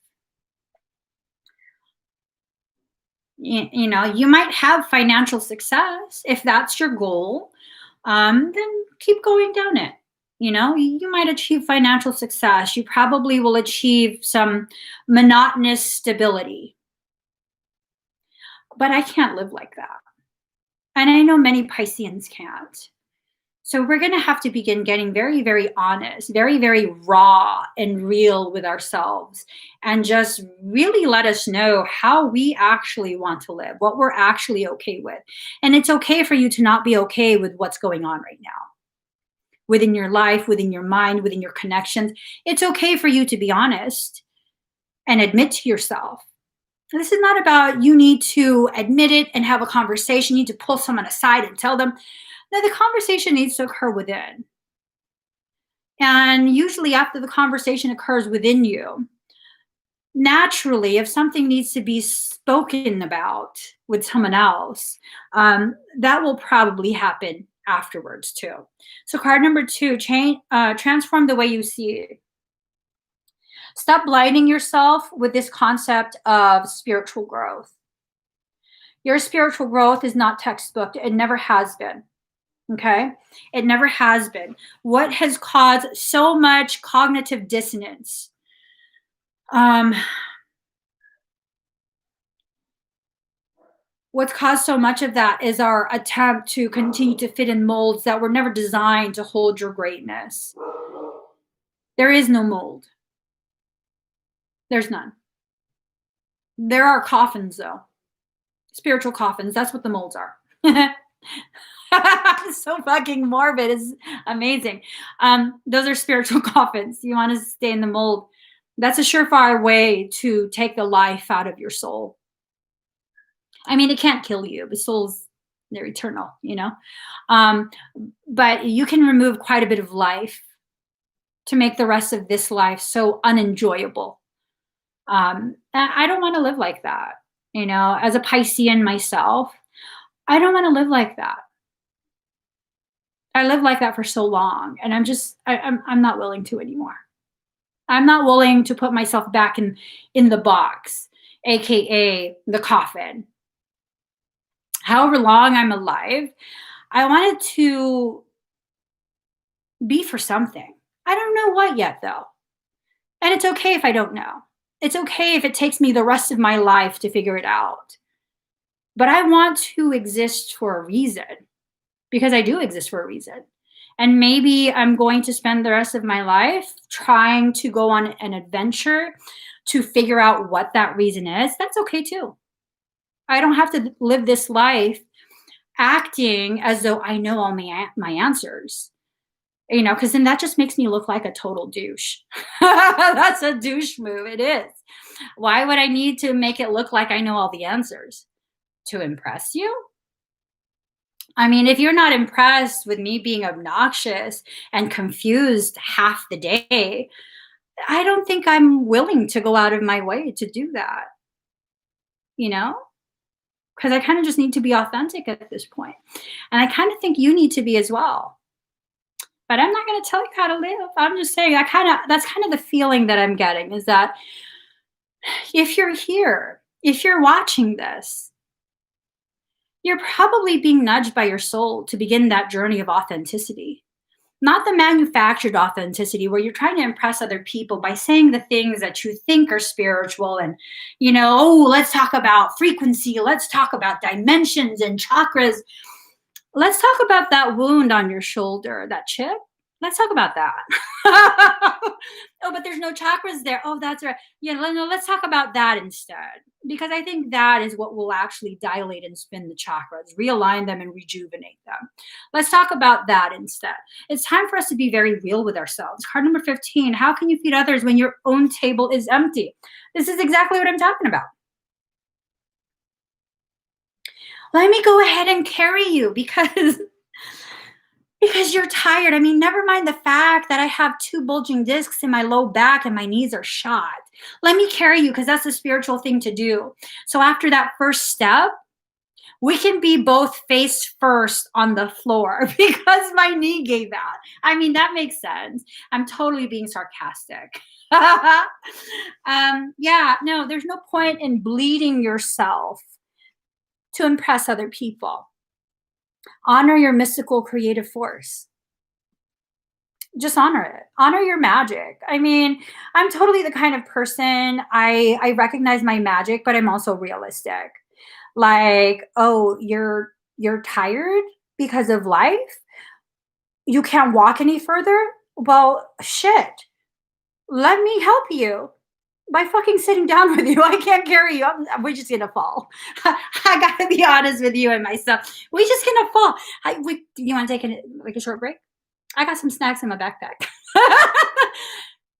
You might have financial success if that's your goal. Then keep going down it. You might achieve financial success. You probably will achieve some monotonous stability. But I can't live like that. And I know many Pisceans can't. So we're going to have to begin getting very, very honest, very, very raw and real with ourselves, and just really let us know how we actually want to live, what we're actually okay with. And it's okay for you to not be okay with what's going on right now within your life, within your mind, within your connections. It's okay for you to be honest and admit to yourself. This is not about you need to admit it and have a conversation. You need to pull someone aside and tell them. No, the conversation needs to occur within. And usually, after the conversation occurs within you, naturally, if something needs to be spoken about with someone else, that will probably happen afterwards too. So, card number 2, transform the way you see it. Stop blinding yourself with this concept of spiritual growth. Your spiritual growth is not textbook, it never has been. Okay? It never has been. What has caused so much cognitive dissonance? What's caused so much of that is our attempt to continue to fit in molds that were never designed to hold your greatness. There is no mold. There's none. There are coffins, though. Spiritual coffins. That's what the molds are. So fucking morbid. It's amazing. Those are spiritual coffins. You want to stay in the mold. That's a surefire way to take the life out of your soul. I mean, it can't kill you. The souls, they're eternal, but you can remove quite a bit of life to make the rest of this life so unenjoyable. I don't want to live like that. As a Piscean myself, I don't want to live like that. I lived like that for so long, and I'm not willing to anymore. I'm not willing to put myself back in the box, aka the coffin. However long I'm alive, I wanted to be for something. I don't know what yet, though. And it's okay if I don't know. It's okay if it takes me the rest of my life to figure it out. But I want to exist for a reason, because I do exist for a reason. And maybe I'm going to spend the rest of my life trying to go on an adventure to figure out what that reason is, that's okay too. I don't have to live this life acting as though I know all my answers, because then that just makes me look like a total douche. That's a douche move. It is. Why would I need to make it look like I know all the answers? To impress you? I mean, if you're not impressed with me being obnoxious and confused half the day, I don't think I'm willing to go out of my way to do that, you know? Because I kind of just need to be authentic at this point. And I kind of think you need to be as well. But I'm not going to tell you how to live. I'm just saying, that's kind of the feeling that I'm getting, is that if you're here, if you're watching this, you're probably being nudged by your soul to begin that journey of authenticity. Not the manufactured authenticity where you're trying to impress other people by saying the things that you think are spiritual and, oh, let's talk about frequency. Let's talk about dimensions and chakras. Let's talk about that wound on your shoulder, that chip. Let's talk about that. Oh, but there's no chakras there. Oh, that's right. Yeah, no, let's talk about that instead. Because I think that is what will actually dilate and spin the chakras, realign them and rejuvenate them. Let's talk about that instead. It's time for us to be very real with ourselves. Card number 15, how can you feed others when your own table is empty? This is exactly what I'm talking about. Let me go ahead and carry you because you're tired. I mean, never mind the fact that I have 2 bulging discs in my low back and my knees are shot. Let me carry you because that's the spiritual thing to do. So after that first step, we can be both face first on the floor because my knee gave out. I mean, that makes sense. I'm totally being sarcastic. Yeah, no, there's no point in bleeding yourself to impress other people. Honor your mystical creative force. Just honor it. Honor your magic. I mean, I'm totally the kind of person, I recognize my magic, but I'm also realistic. Like, oh, you're tired because of life? You can't walk any further? Well, shit. Let me help you by fucking sitting down with you. I can't carry you. We're just gonna fall. I gotta be honest with you and myself. We're just gonna fall. You want to take a short break? I got some snacks in my backpack.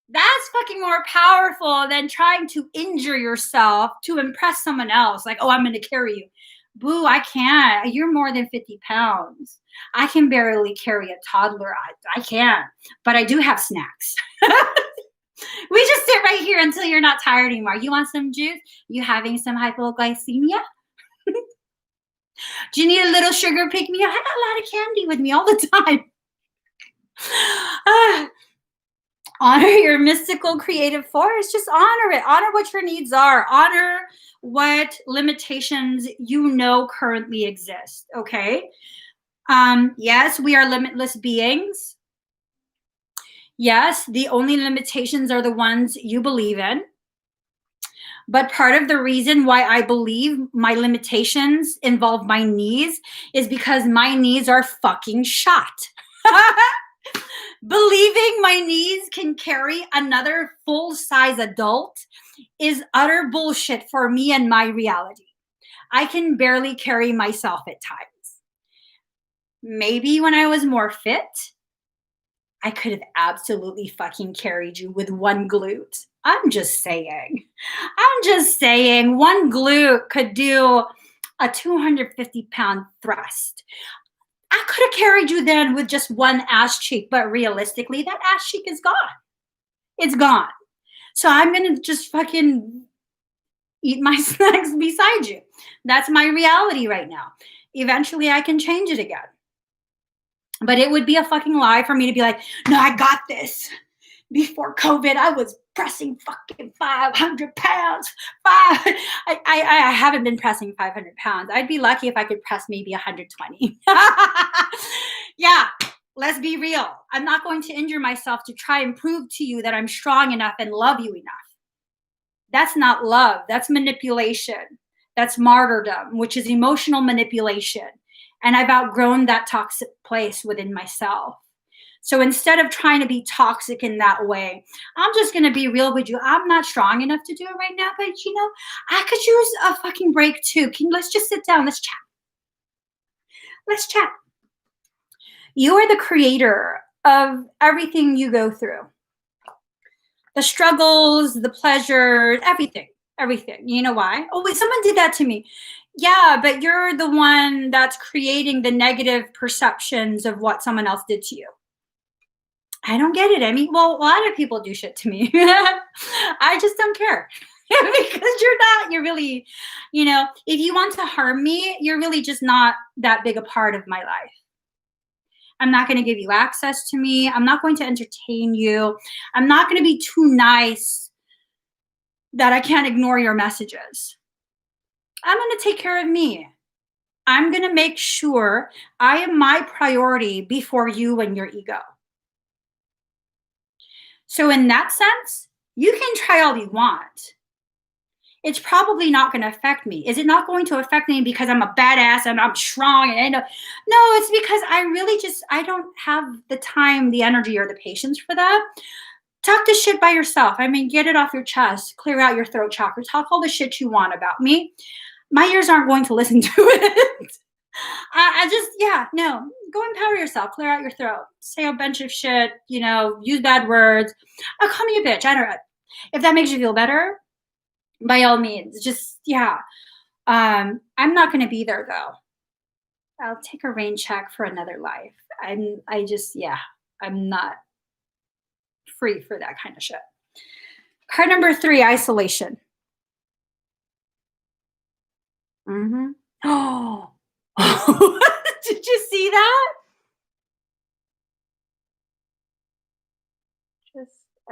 That's fucking more powerful than trying to injure yourself to impress someone else. Like, oh, I'm gonna carry you. Boo, I can't. You're more than 50 pounds. I can barely carry a toddler. I can't. But I do have snacks. We just sit right here until you're not tired anymore. You want some juice? You having some hypoglycemia? Do you need a little sugar pick-me-up? I got a lot of candy with me all the time. Honor your mystical creative force. Just honor it. Honor what your needs are. Honor what limitations currently exist. Okay? Yes, we are limitless beings. Yes, the only limitations are the ones you believe in. But part of the reason why I believe my limitations involve my knees is because my knees are fucking shot. Believing my knees can carry another full-size adult is utter bullshit for me and my reality. I can barely carry myself at times. Maybe when I was more fit, I could have absolutely fucking carried you with one glute. I'm just saying. One glute could do a 250-pound thrust. I could have carried you then with just one ass cheek, but realistically, that ass cheek is gone. It's gone. So I'm going to just fucking eat my snacks beside you. That's my reality right now. Eventually, I can change it again. But it would be a fucking lie for me to be like, no, I got this. Before COVID, I was pressing fucking 500 pounds. I haven't been pressing 500 pounds. I'd be lucky if I could press maybe 120. Yeah, let's be real. I'm not going to injure myself to try and prove to you that I'm strong enough and love you enough. That's not love. That's manipulation. That's martyrdom, which is emotional manipulation. And I've outgrown that toxic place within myself. So instead of trying to be toxic in that way, I'm just going to be real with you. I'm not strong enough to do it right now, but I could use a fucking break too. Let's just sit down. Let's chat. Let's chat. You are the creator of everything you go through. The struggles, the pleasures, everything. Everything. You know why? Oh, wait, someone did that to me. Yeah, but you're the one that's creating the negative perceptions of what someone else did to you. I don't get it, Emmie. Well, a lot of people do shit to me. I just don't care. Because you're really, if you want to harm me, you're really just not that big a part of my life. I'm not going to give you access to me. I'm not going to entertain you. I'm not going to be too nice that I can't ignore your messages. I'm going to take care of me. I'm going to make sure I am my priority before you and your ego. So in that sense, you can try all you want. It's probably not going to affect me. Is it not going to affect me because I'm a badass and I'm strong? No, it's because I don't have the time, the energy, or the patience for that. Talk this shit by yourself. Get it off your chest. Clear out your throat chakra. Talk all the shit you want about me. My ears aren't going to listen to it. Go empower yourself. Clear out your throat. Say a bunch of shit, use bad words. Call me a bitch. I don't know. If that makes you feel better, by all means, I'm not going to be there though. I'll take a rain check for another life. I'm not free for that kind of shit. Card number 3, isolation. Oh, did you see that?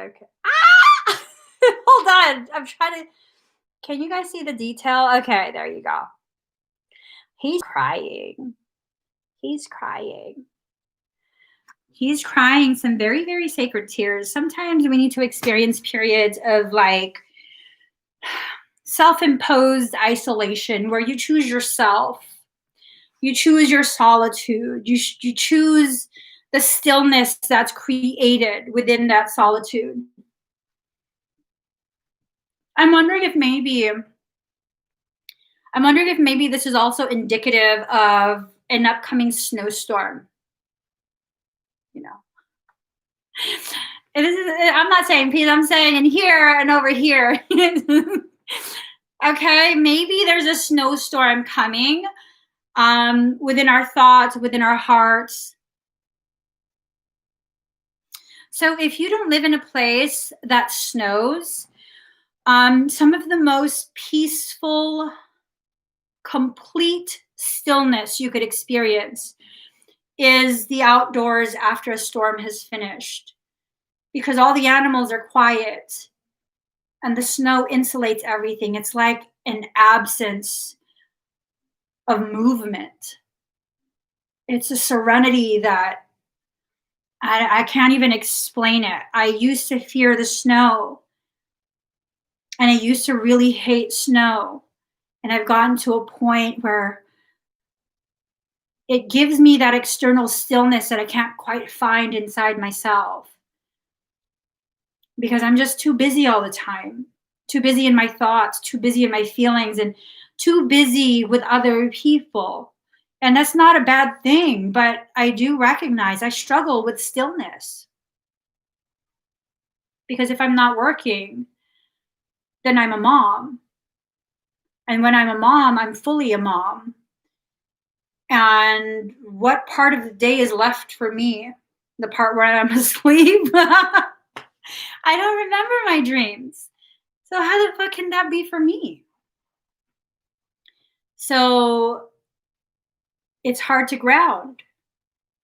Okay. Ah! Hold on. I'm trying to. Can you guys see the detail? Okay, there you go. He's crying. He's crying. He's crying some very, very sacred tears. Sometimes we need to experience periods of self-imposed isolation where you choose yourself. You choose your solitude. You choose the stillness that's created within that solitude. I'm wondering if maybe this is also indicative of an upcoming snowstorm. I'm not saying peace, I'm saying in here and over here. Okay, maybe there's a snowstorm coming within our thoughts, within our hearts. So if you don't live in a place that snows, some of the most peaceful, complete stillness you could experience is the outdoors after a storm has finished, because all the animals are quiet and the snow insulates everything. It's like an absence of movement. It's a serenity that I can't even explain it. I used to fear the snow, and I used to really hate snow. And I've gotten to a point where it gives me that external stillness that I can't quite find inside myself, because I'm just too busy all the time, too busy in my thoughts, too busy in my feelings, and too busy with other people. And that's not a bad thing, but I do recognize I struggle with stillness. Because if I'm not working, then I'm a mom. And when I'm a mom, I'm fully a mom. And what part of the day is left for me? The part where I'm asleep? I don't remember my dreams. So how the fuck can that be for me? So it's hard to ground.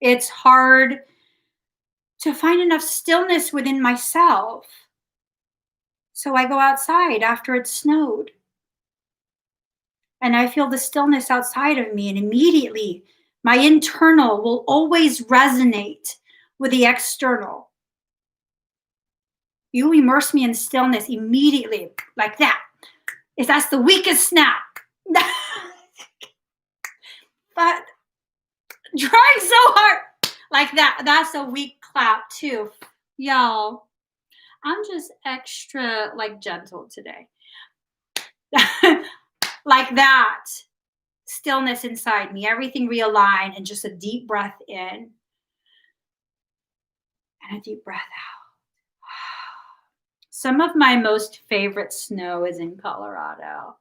It's hard to find enough stillness within myself. So I go outside after it snowed. And I feel the stillness outside of me, and immediately my internal will always resonate with the external. You immerse me in stillness immediately, like that. That's the weakest snap. But trying so hard, like that, that's a weak clap too. Y'all, I'm just extra like gentle today. Like that. Stillness inside me, everything realigned, and just a deep breath in and a deep breath out. Some of my most favorite snow is in Colorado.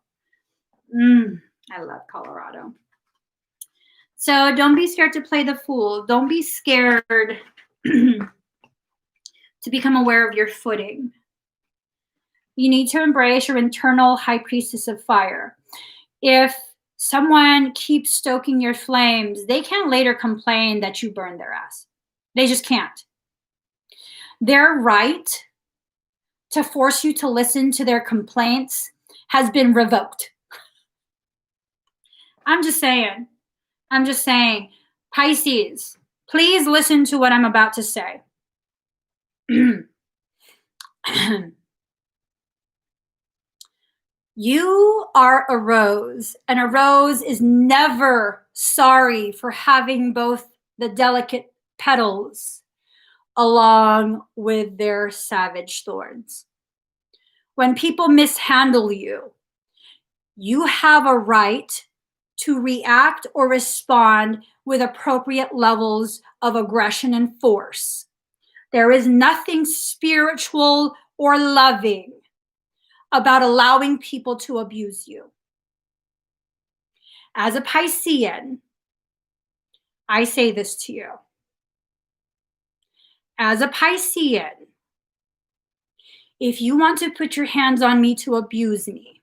I love Colorado. So don't be scared to play the fool. Don't be scared to become aware of your footing. You need to embrace your internal high priestess of fire. If someone keeps stoking your flames, they can't later complain that you burned their ass. They just can't. Their right to force you to listen to their complaints has been revoked. I'm just saying. Pisces, please listen to what I'm about to say. You are a rose, and a rose is never sorry for having both the delicate petals along with their savage thorns. When people mishandle you, you have a right to react or respond with appropriate levels of aggression and force. There is nothing spiritual or loving about allowing people to abuse you. As a Piscean, I say this to you. As a Piscean, if you want to put your hands on me to abuse me,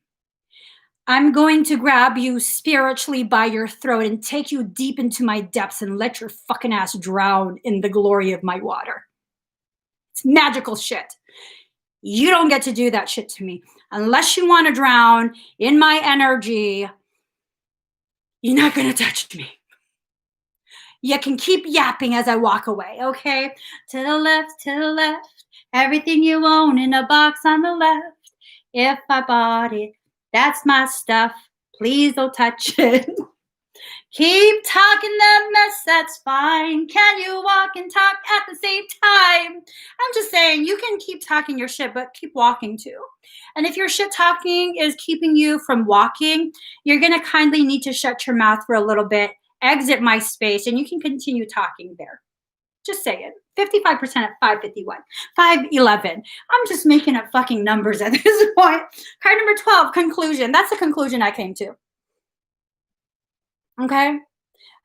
I'm going to grab you spiritually by your throat and take you deep into my depths and let your fucking ass drown in the glory of my water. It's magical shit. You don't get to do that shit to me. Unless you want to drown in my energy, you're not going to touch me. You can keep yapping as I walk away, okay? To the left, everything you own in a box on the left. If I bought it, that's my stuff. Please don't touch it. Keep talking that mess, that's fine. Can you walk and talk at the same time? I'm just saying, you can keep talking your shit, but keep walking too. And if your shit talking is keeping you from walking, you're going to kindly need to shut your mouth for a little bit, exit my space, and you can continue talking there. Just say it. 55% at 551, 511. I'm just making up fucking numbers at this point. Card number 12, conclusion. That's the conclusion I came to. Okay?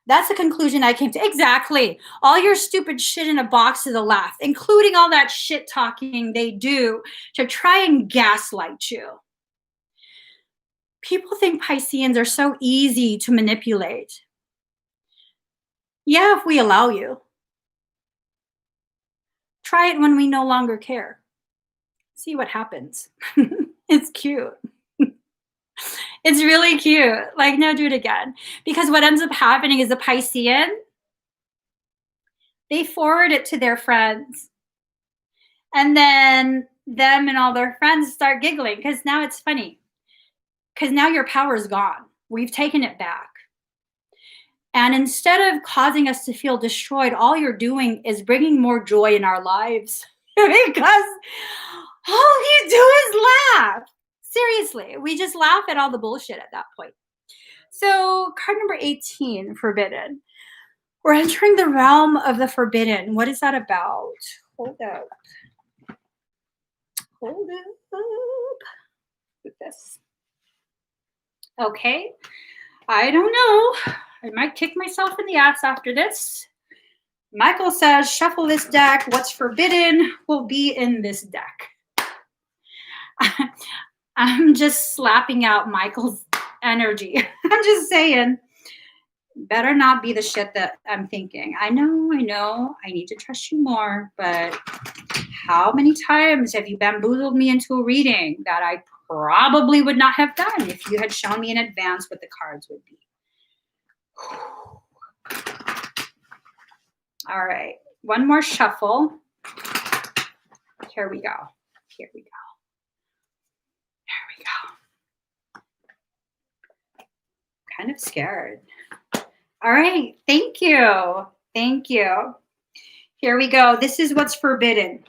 That's the conclusion I came to. Exactly. All your stupid shit in a box to the left, including all that shit talking they do to try and gaslight you. People think Pisceans are so easy to manipulate. Yeah, if we allow you. Try it when we no longer care. See what happens. It's cute. It's really cute. Like, no, do it again. Because what ends up happening is the Piscean, they forward it to their friends. And then them and all their friends start giggling because now it's funny. Because now your power is gone. We've taken it back. And instead of causing us to feel destroyed, all you're doing is bringing more joy in our lives. Because all you do is laugh. Seriously, we just laugh at all the bullshit at that point. So card number 18, forbidden. We're entering the realm of the forbidden. What is that about? Hold up. With this. Okay. I don't know. I might kick myself in the ass after this. Michael says, shuffle this deck. What's forbidden will be in this deck. I'm just slapping out Michael's energy. I'm just saying, better not be the shit that I'm thinking. I know, I need to trust you more, but how many times have you bamboozled me into a reading that I probably would not have done if you had shown me in advance what the cards would be? All right, one more shuffle. Here we go. Kind of scared. All right, thank you. Here we go. This is what's forbidden.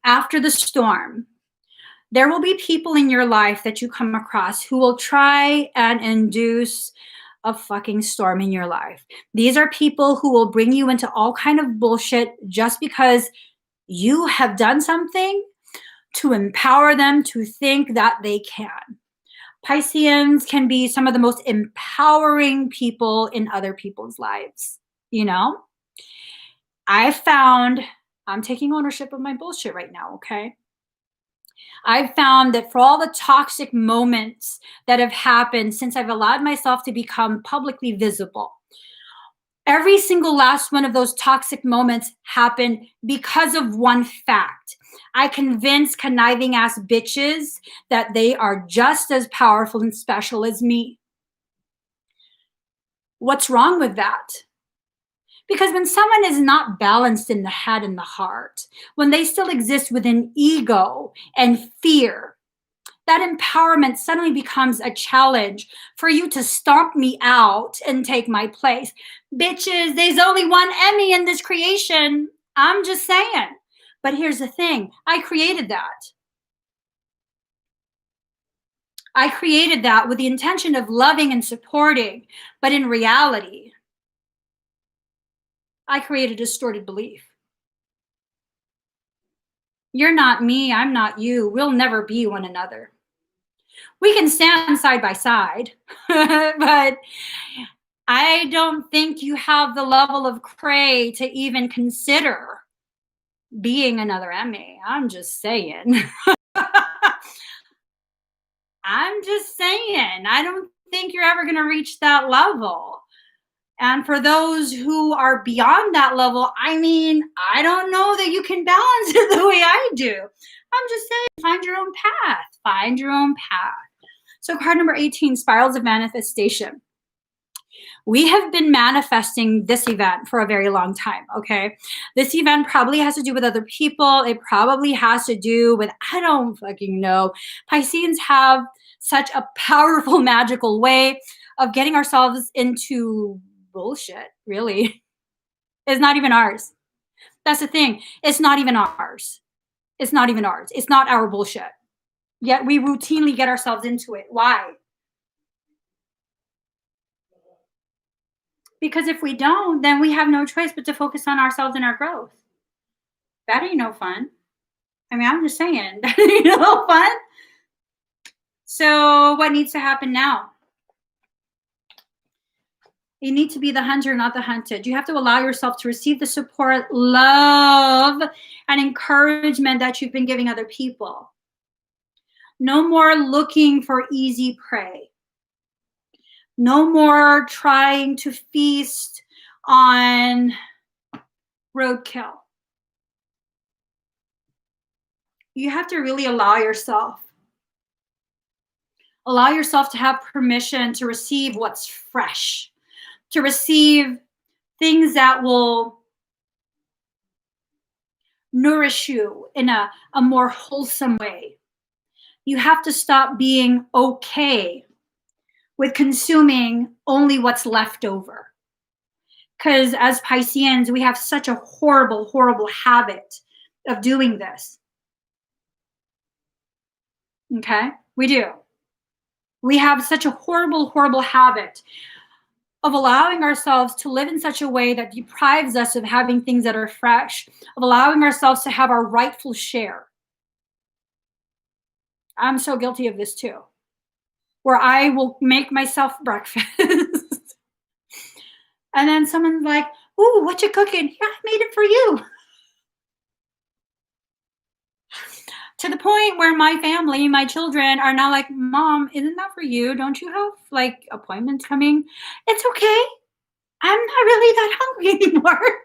After the storm, there will be people in your life that you come across who will try and induce a fucking storm in your life. These are people who will bring you into all kind of bullshit just because you have done something to empower them to think that they can. Pisceans can be some of the most empowering people in other people's lives. You know, I found, I'm taking ownership of my bullshit right now, okay? I've found that for all the toxic moments that have happened since I've allowed myself to become publicly visible, every single last one of those toxic moments happened because of one fact. I convinced conniving ass bitches that they are just as powerful and special as me. What's wrong with that? Because when someone is not balanced in the head and the heart, when they still exist within ego and fear, that empowerment suddenly becomes a challenge for you to stomp me out and take my place. Bitches, there's only one Emmie in this creation. I'm just saying. But here's the thing. I created that. I created that with the intention of loving and supporting. But in reality, I created a distorted belief. You're not me. I'm not you. We'll never be one another. We can stand side by side, but I don't think you have the level of cray to even consider being another Emmie. I'm just saying. I'm just saying. I don't think you're ever going to reach that level. And for those who are beyond that level, I mean, I don't know that you can balance it the way I do. I'm just saying, find your own path. Find your own path. So card number 18, spirals of manifestation. We have been manifesting this event for a very long time, okay? This event probably has to do with other people. It probably has to do with, I don't fucking know. Pisceans have such a powerful, magical way of getting ourselves into bullshit, really. It's not even ours. That's the thing. It's not even ours. It's not even ours. It's not our bullshit. Yet we routinely get ourselves into it. Why? Because if we don't, then we have no choice but to focus on ourselves and our growth. That ain't no fun. I mean, I'm just saying, that ain't no fun. So what needs to happen now? You need to be the hunter, not the hunted. You have to allow yourself to receive the support, love, and encouragement that you've been giving other people. No more looking for easy prey. No more trying to feast on roadkill. You have to really allow yourself to have permission to receive what's fresh, to receive things that will nourish you in a more wholesome way. You have to stop being okay with consuming only what's left over. Because as Pisceans, we have such a horrible, horrible habit of doing this. Okay? We do. We have such a horrible, horrible habit of allowing ourselves to live in such a way that deprives us of having things that are fresh, of allowing ourselves to have our rightful share. I'm so guilty of this too, where I will make myself breakfast. And then someone's like, ooh, what you cooking? Yeah, I made it for you. To the point where my family, my children are now like, Mom, isn't that for you? Don't you have like appointments coming? It's okay. I'm not really that hungry anymore.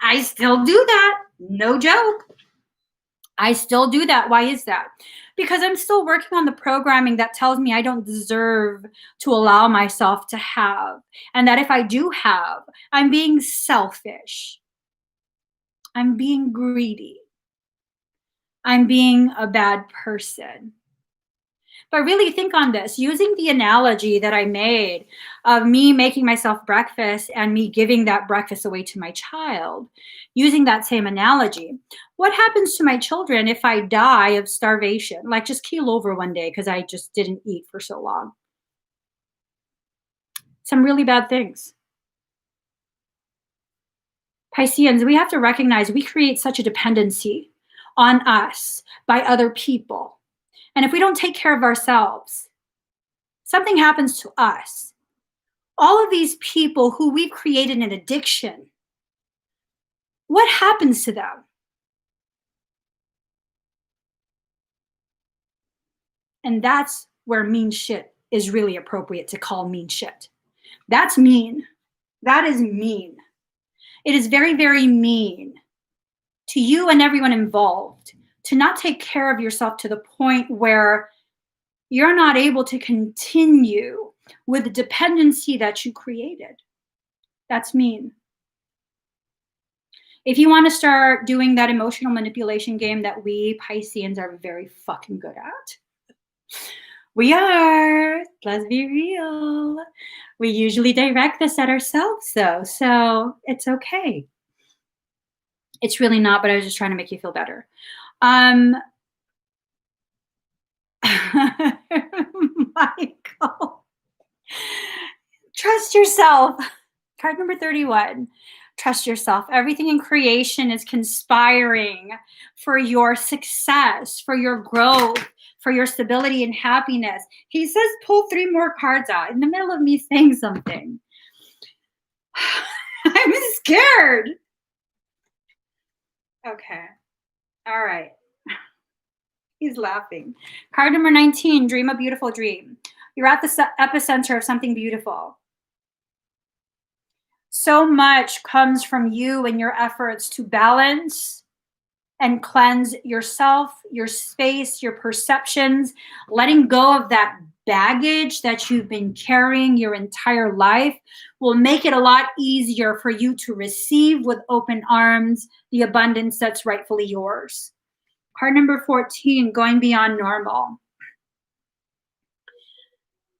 I still do that. No joke. I still do that. Why is that? Because I'm still working on the programming that tells me I don't deserve to allow myself to have. And that if I do have, I'm being selfish. I'm being greedy. I'm being a bad person. But really think on this, using the analogy that I made of me making myself breakfast and me giving that breakfast away to my child, using that same analogy. What happens to my children if I die of starvation? Like just keel over one day because I just didn't eat for so long. Some really bad things. Pisceans, we have to recognize we create such a dependency on us by other people. And if we don't take care of ourselves, something happens to us. All of these people who we've created an addiction, what happens to them? And that's where mean shit is really appropriate to call mean shit. That's mean. That is mean. It is very, very mean to you and everyone involved to not take care of yourself to the point where you're not able to continue with the dependency that you created. That's mean. If you want to start doing that emotional manipulation game that we Pisceans are very fucking good at, we are. Let's be real. We usually direct this at ourselves, though, so it's okay. It's really not, but I was just trying to make you feel better. Michael, trust yourself. Card number 31. Trust yourself. Everything in creation is conspiring for your success, for your growth, for your stability and happiness. He says pull 3 more cards out in the middle of me saying something. I'm scared. Okay. All right. He's laughing. Card number 19, dream a beautiful dream. You're at the epicenter of something beautiful. So much comes from you and your efforts to balance and cleanse yourself, your space, your perceptions, letting go of that baggage that you've been carrying your entire life will make it a lot easier for you to receive with open arms the abundance that's rightfully yours. Card number 14, going beyond normal.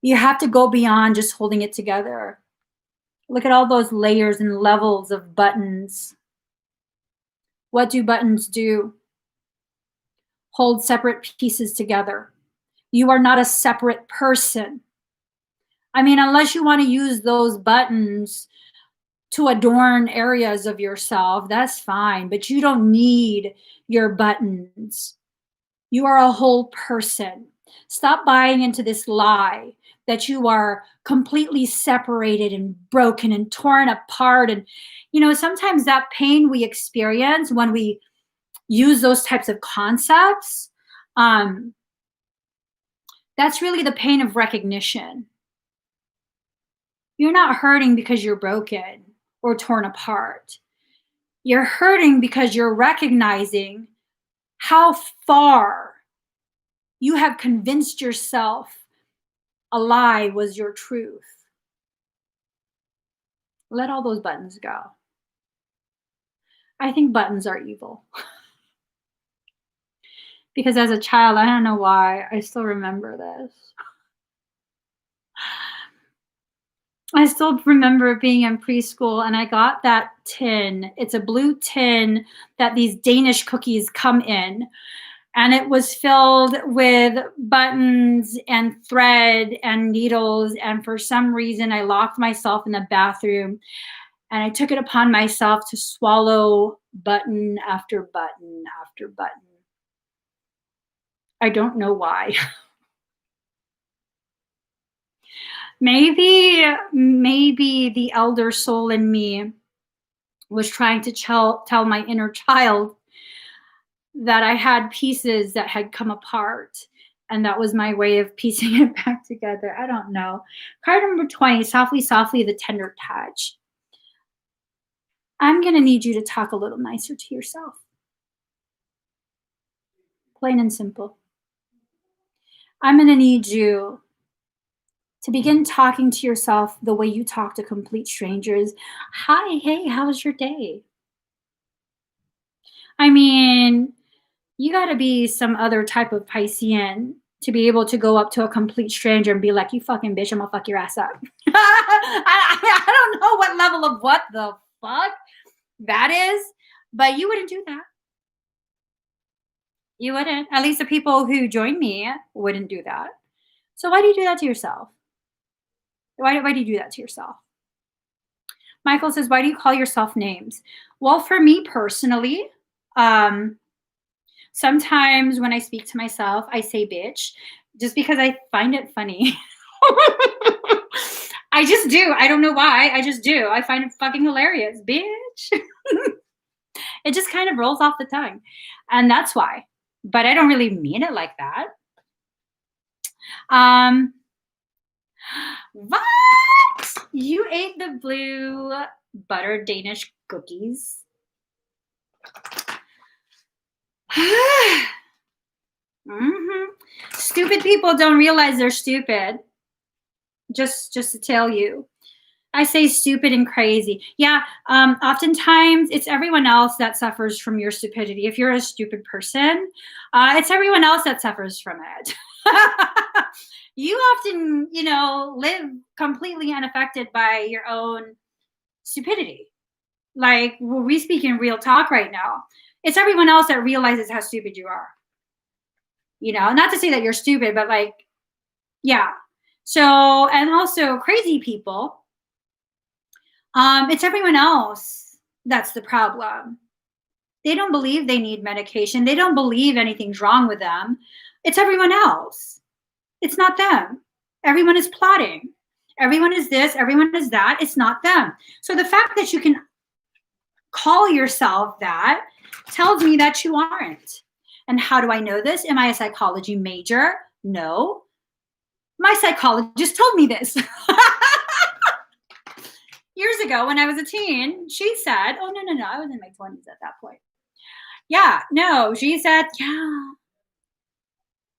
You have to go beyond just holding it together. Look at all those layers and levels of buttons. What do buttons do? Hold separate pieces together. You are not a separate person. I mean, unless you want to use those buttons to adorn areas of yourself, that's fine, but you don't need your buttons. You are a whole person. Stop buying into this lie that you are completely separated and broken and torn apart. And, sometimes that pain we experience when we use those types of concepts, that's really the pain of recognition. You're not hurting because you're broken or torn apart. You're hurting because you're recognizing how far you have convinced yourself a lie was your truth. Let all those buttons go. I think buttons are evil. Because as a child, I don't know why, I still remember this. I still remember being in preschool and I got that tin. It's a blue tin that these Danish cookies come in. And it was filled with buttons and thread and needles. And for some reason, I locked myself in the bathroom and I took it upon myself to swallow button after button after button. I don't know why. Maybe the elder soul in me was trying to tell my inner child that I had pieces that had come apart. And that was my way of piecing it back together. I don't know. Card number 20, softly, softly, the tender touch. I'm going to need you to talk a little nicer to yourself. Plain and simple. I'm going to need you to begin talking to yourself the way you talk to complete strangers. Hi, hey, how was your day? I mean, you got to be some other type of Piscean to be able to go up to a complete stranger and be like, you fucking bitch, I'm gonna fuck your ass up. I don't know what level of what the fuck that is, but you wouldn't do that. You wouldn't. At least the people who join me wouldn't do that. So why do you do that to yourself? Why do you do that to yourself? Michael says, why do you call yourself names? Well, for me personally, sometimes when I speak to myself, I say bitch just because I find it funny. I just do. I don't know why. I just do. I find it fucking hilarious. Bitch. It just kind of rolls off the tongue. And that's why. But I don't really mean it like that. What? You ate the blue butter Danish cookies? Stupid people don't realize they're stupid. Just to tell you. I say stupid and crazy. Yeah, oftentimes it's everyone else that suffers from your stupidity. If you're a stupid person, it's everyone else that suffers from it. You often, live completely unaffected by your own stupidity. Like, we speak in real talk right now. It's everyone else that realizes how stupid you are. Not to say that you're stupid, but like, yeah. So, and also crazy people, it's everyone else that's the problem. They don't believe they need medication. They don't believe anything's wrong with them. It's everyone else. It's not them. Everyone is plotting. Everyone is this, everyone is that. It's not them. So the fact that you can call yourself that tells me that you aren't. And how do I know this? Am I a psychology major? No. My psychologist told me this. Years ago when I was a teen, she said, oh, no, I was in my 20s at that point. Yeah, no, she said, yeah,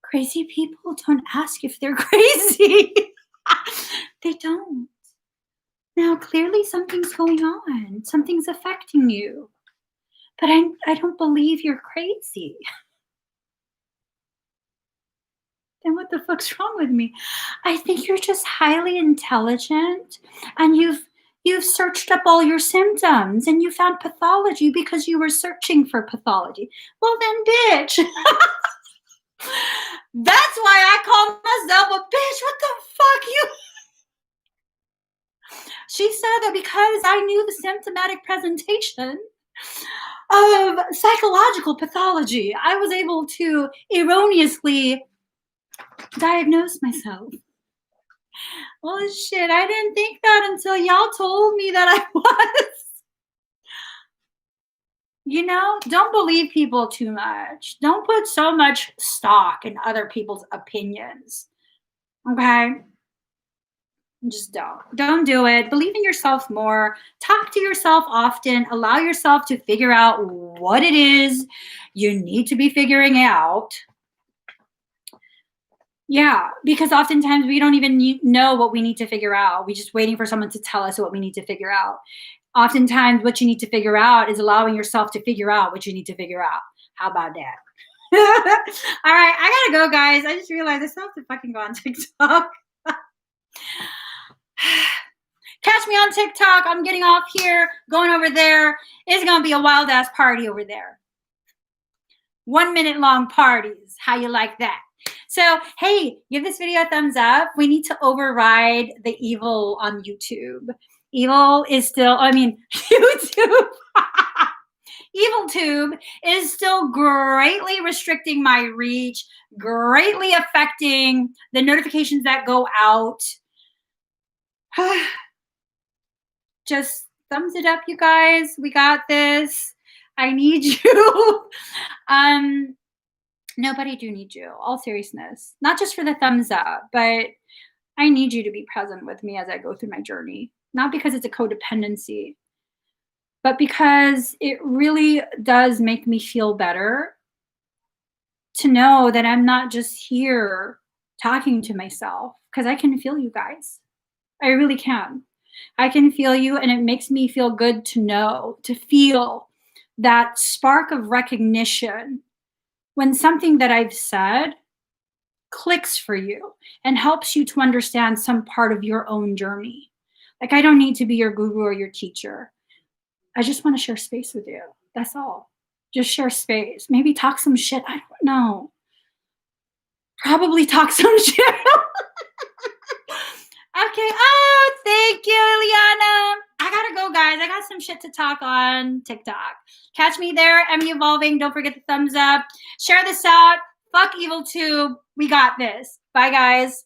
crazy people don't ask if they're crazy. They don't. Now, clearly something's going on. Something's affecting you. But I don't believe you're crazy. Then what the fuck's wrong with me? I think you're just highly intelligent, and you've searched up all your symptoms and you found pathology because you were searching for pathology. Well then, bitch. That's why I call myself a bitch. What the fuck, you? She said that because I knew the symptomatic presentation of psychological pathology, I was able to erroneously diagnose myself. Well, shit, I didn't think that until y'all told me that I was. Don't believe people too much. Don't put so much stock in other people's opinions. Okay? Just don't. Don't do it. Believe in yourself more. Talk to yourself often. Allow yourself to figure out what it is you need to be figuring out. Yeah, because oftentimes we don't even know what we need to figure out. We're just waiting for someone to tell us what we need to figure out. Oftentimes what you need to figure out is allowing yourself to figure out what you need to figure out. How about that? All right, I gotta go, guys. I just realized I still have to fucking go on TikTok. Catch me on TikTok. I'm getting off here, going over there. It's gonna be a wild ass party over there. 1 minute long parties. How you like that? So, hey, give this video a thumbs up. We need to override the evil on YouTube. Evil is still, YouTube. EvilTube is still greatly restricting my reach, greatly affecting the notifications that go out. Just thumbs it up, you guys. We got this. I need you. Nobody do need you. All seriousness. Not just for the thumbs up, but I need you to be present with me as I go through my journey. Not because it's a codependency, but because it really does make me feel better to know that I'm not just here talking to myself, because I can feel you guys. I really can. I can feel you, and it makes me feel good to know, to feel that spark of recognition when something that I've said clicks for you and helps you to understand some part of your own journey. Like, I don't need to be your guru or your teacher. I just want to share space with you. That's all. Just share space. Maybe talk some shit. I don't know. Probably talk some shit. Okay. Oh, thank you, Liana. I gotta go, guys. I got some shit to talk on TikTok. Catch me there, Emmie Evolving. Don't forget the thumbs up. Share this out. Fuck Evil Tube. We got this. Bye, guys.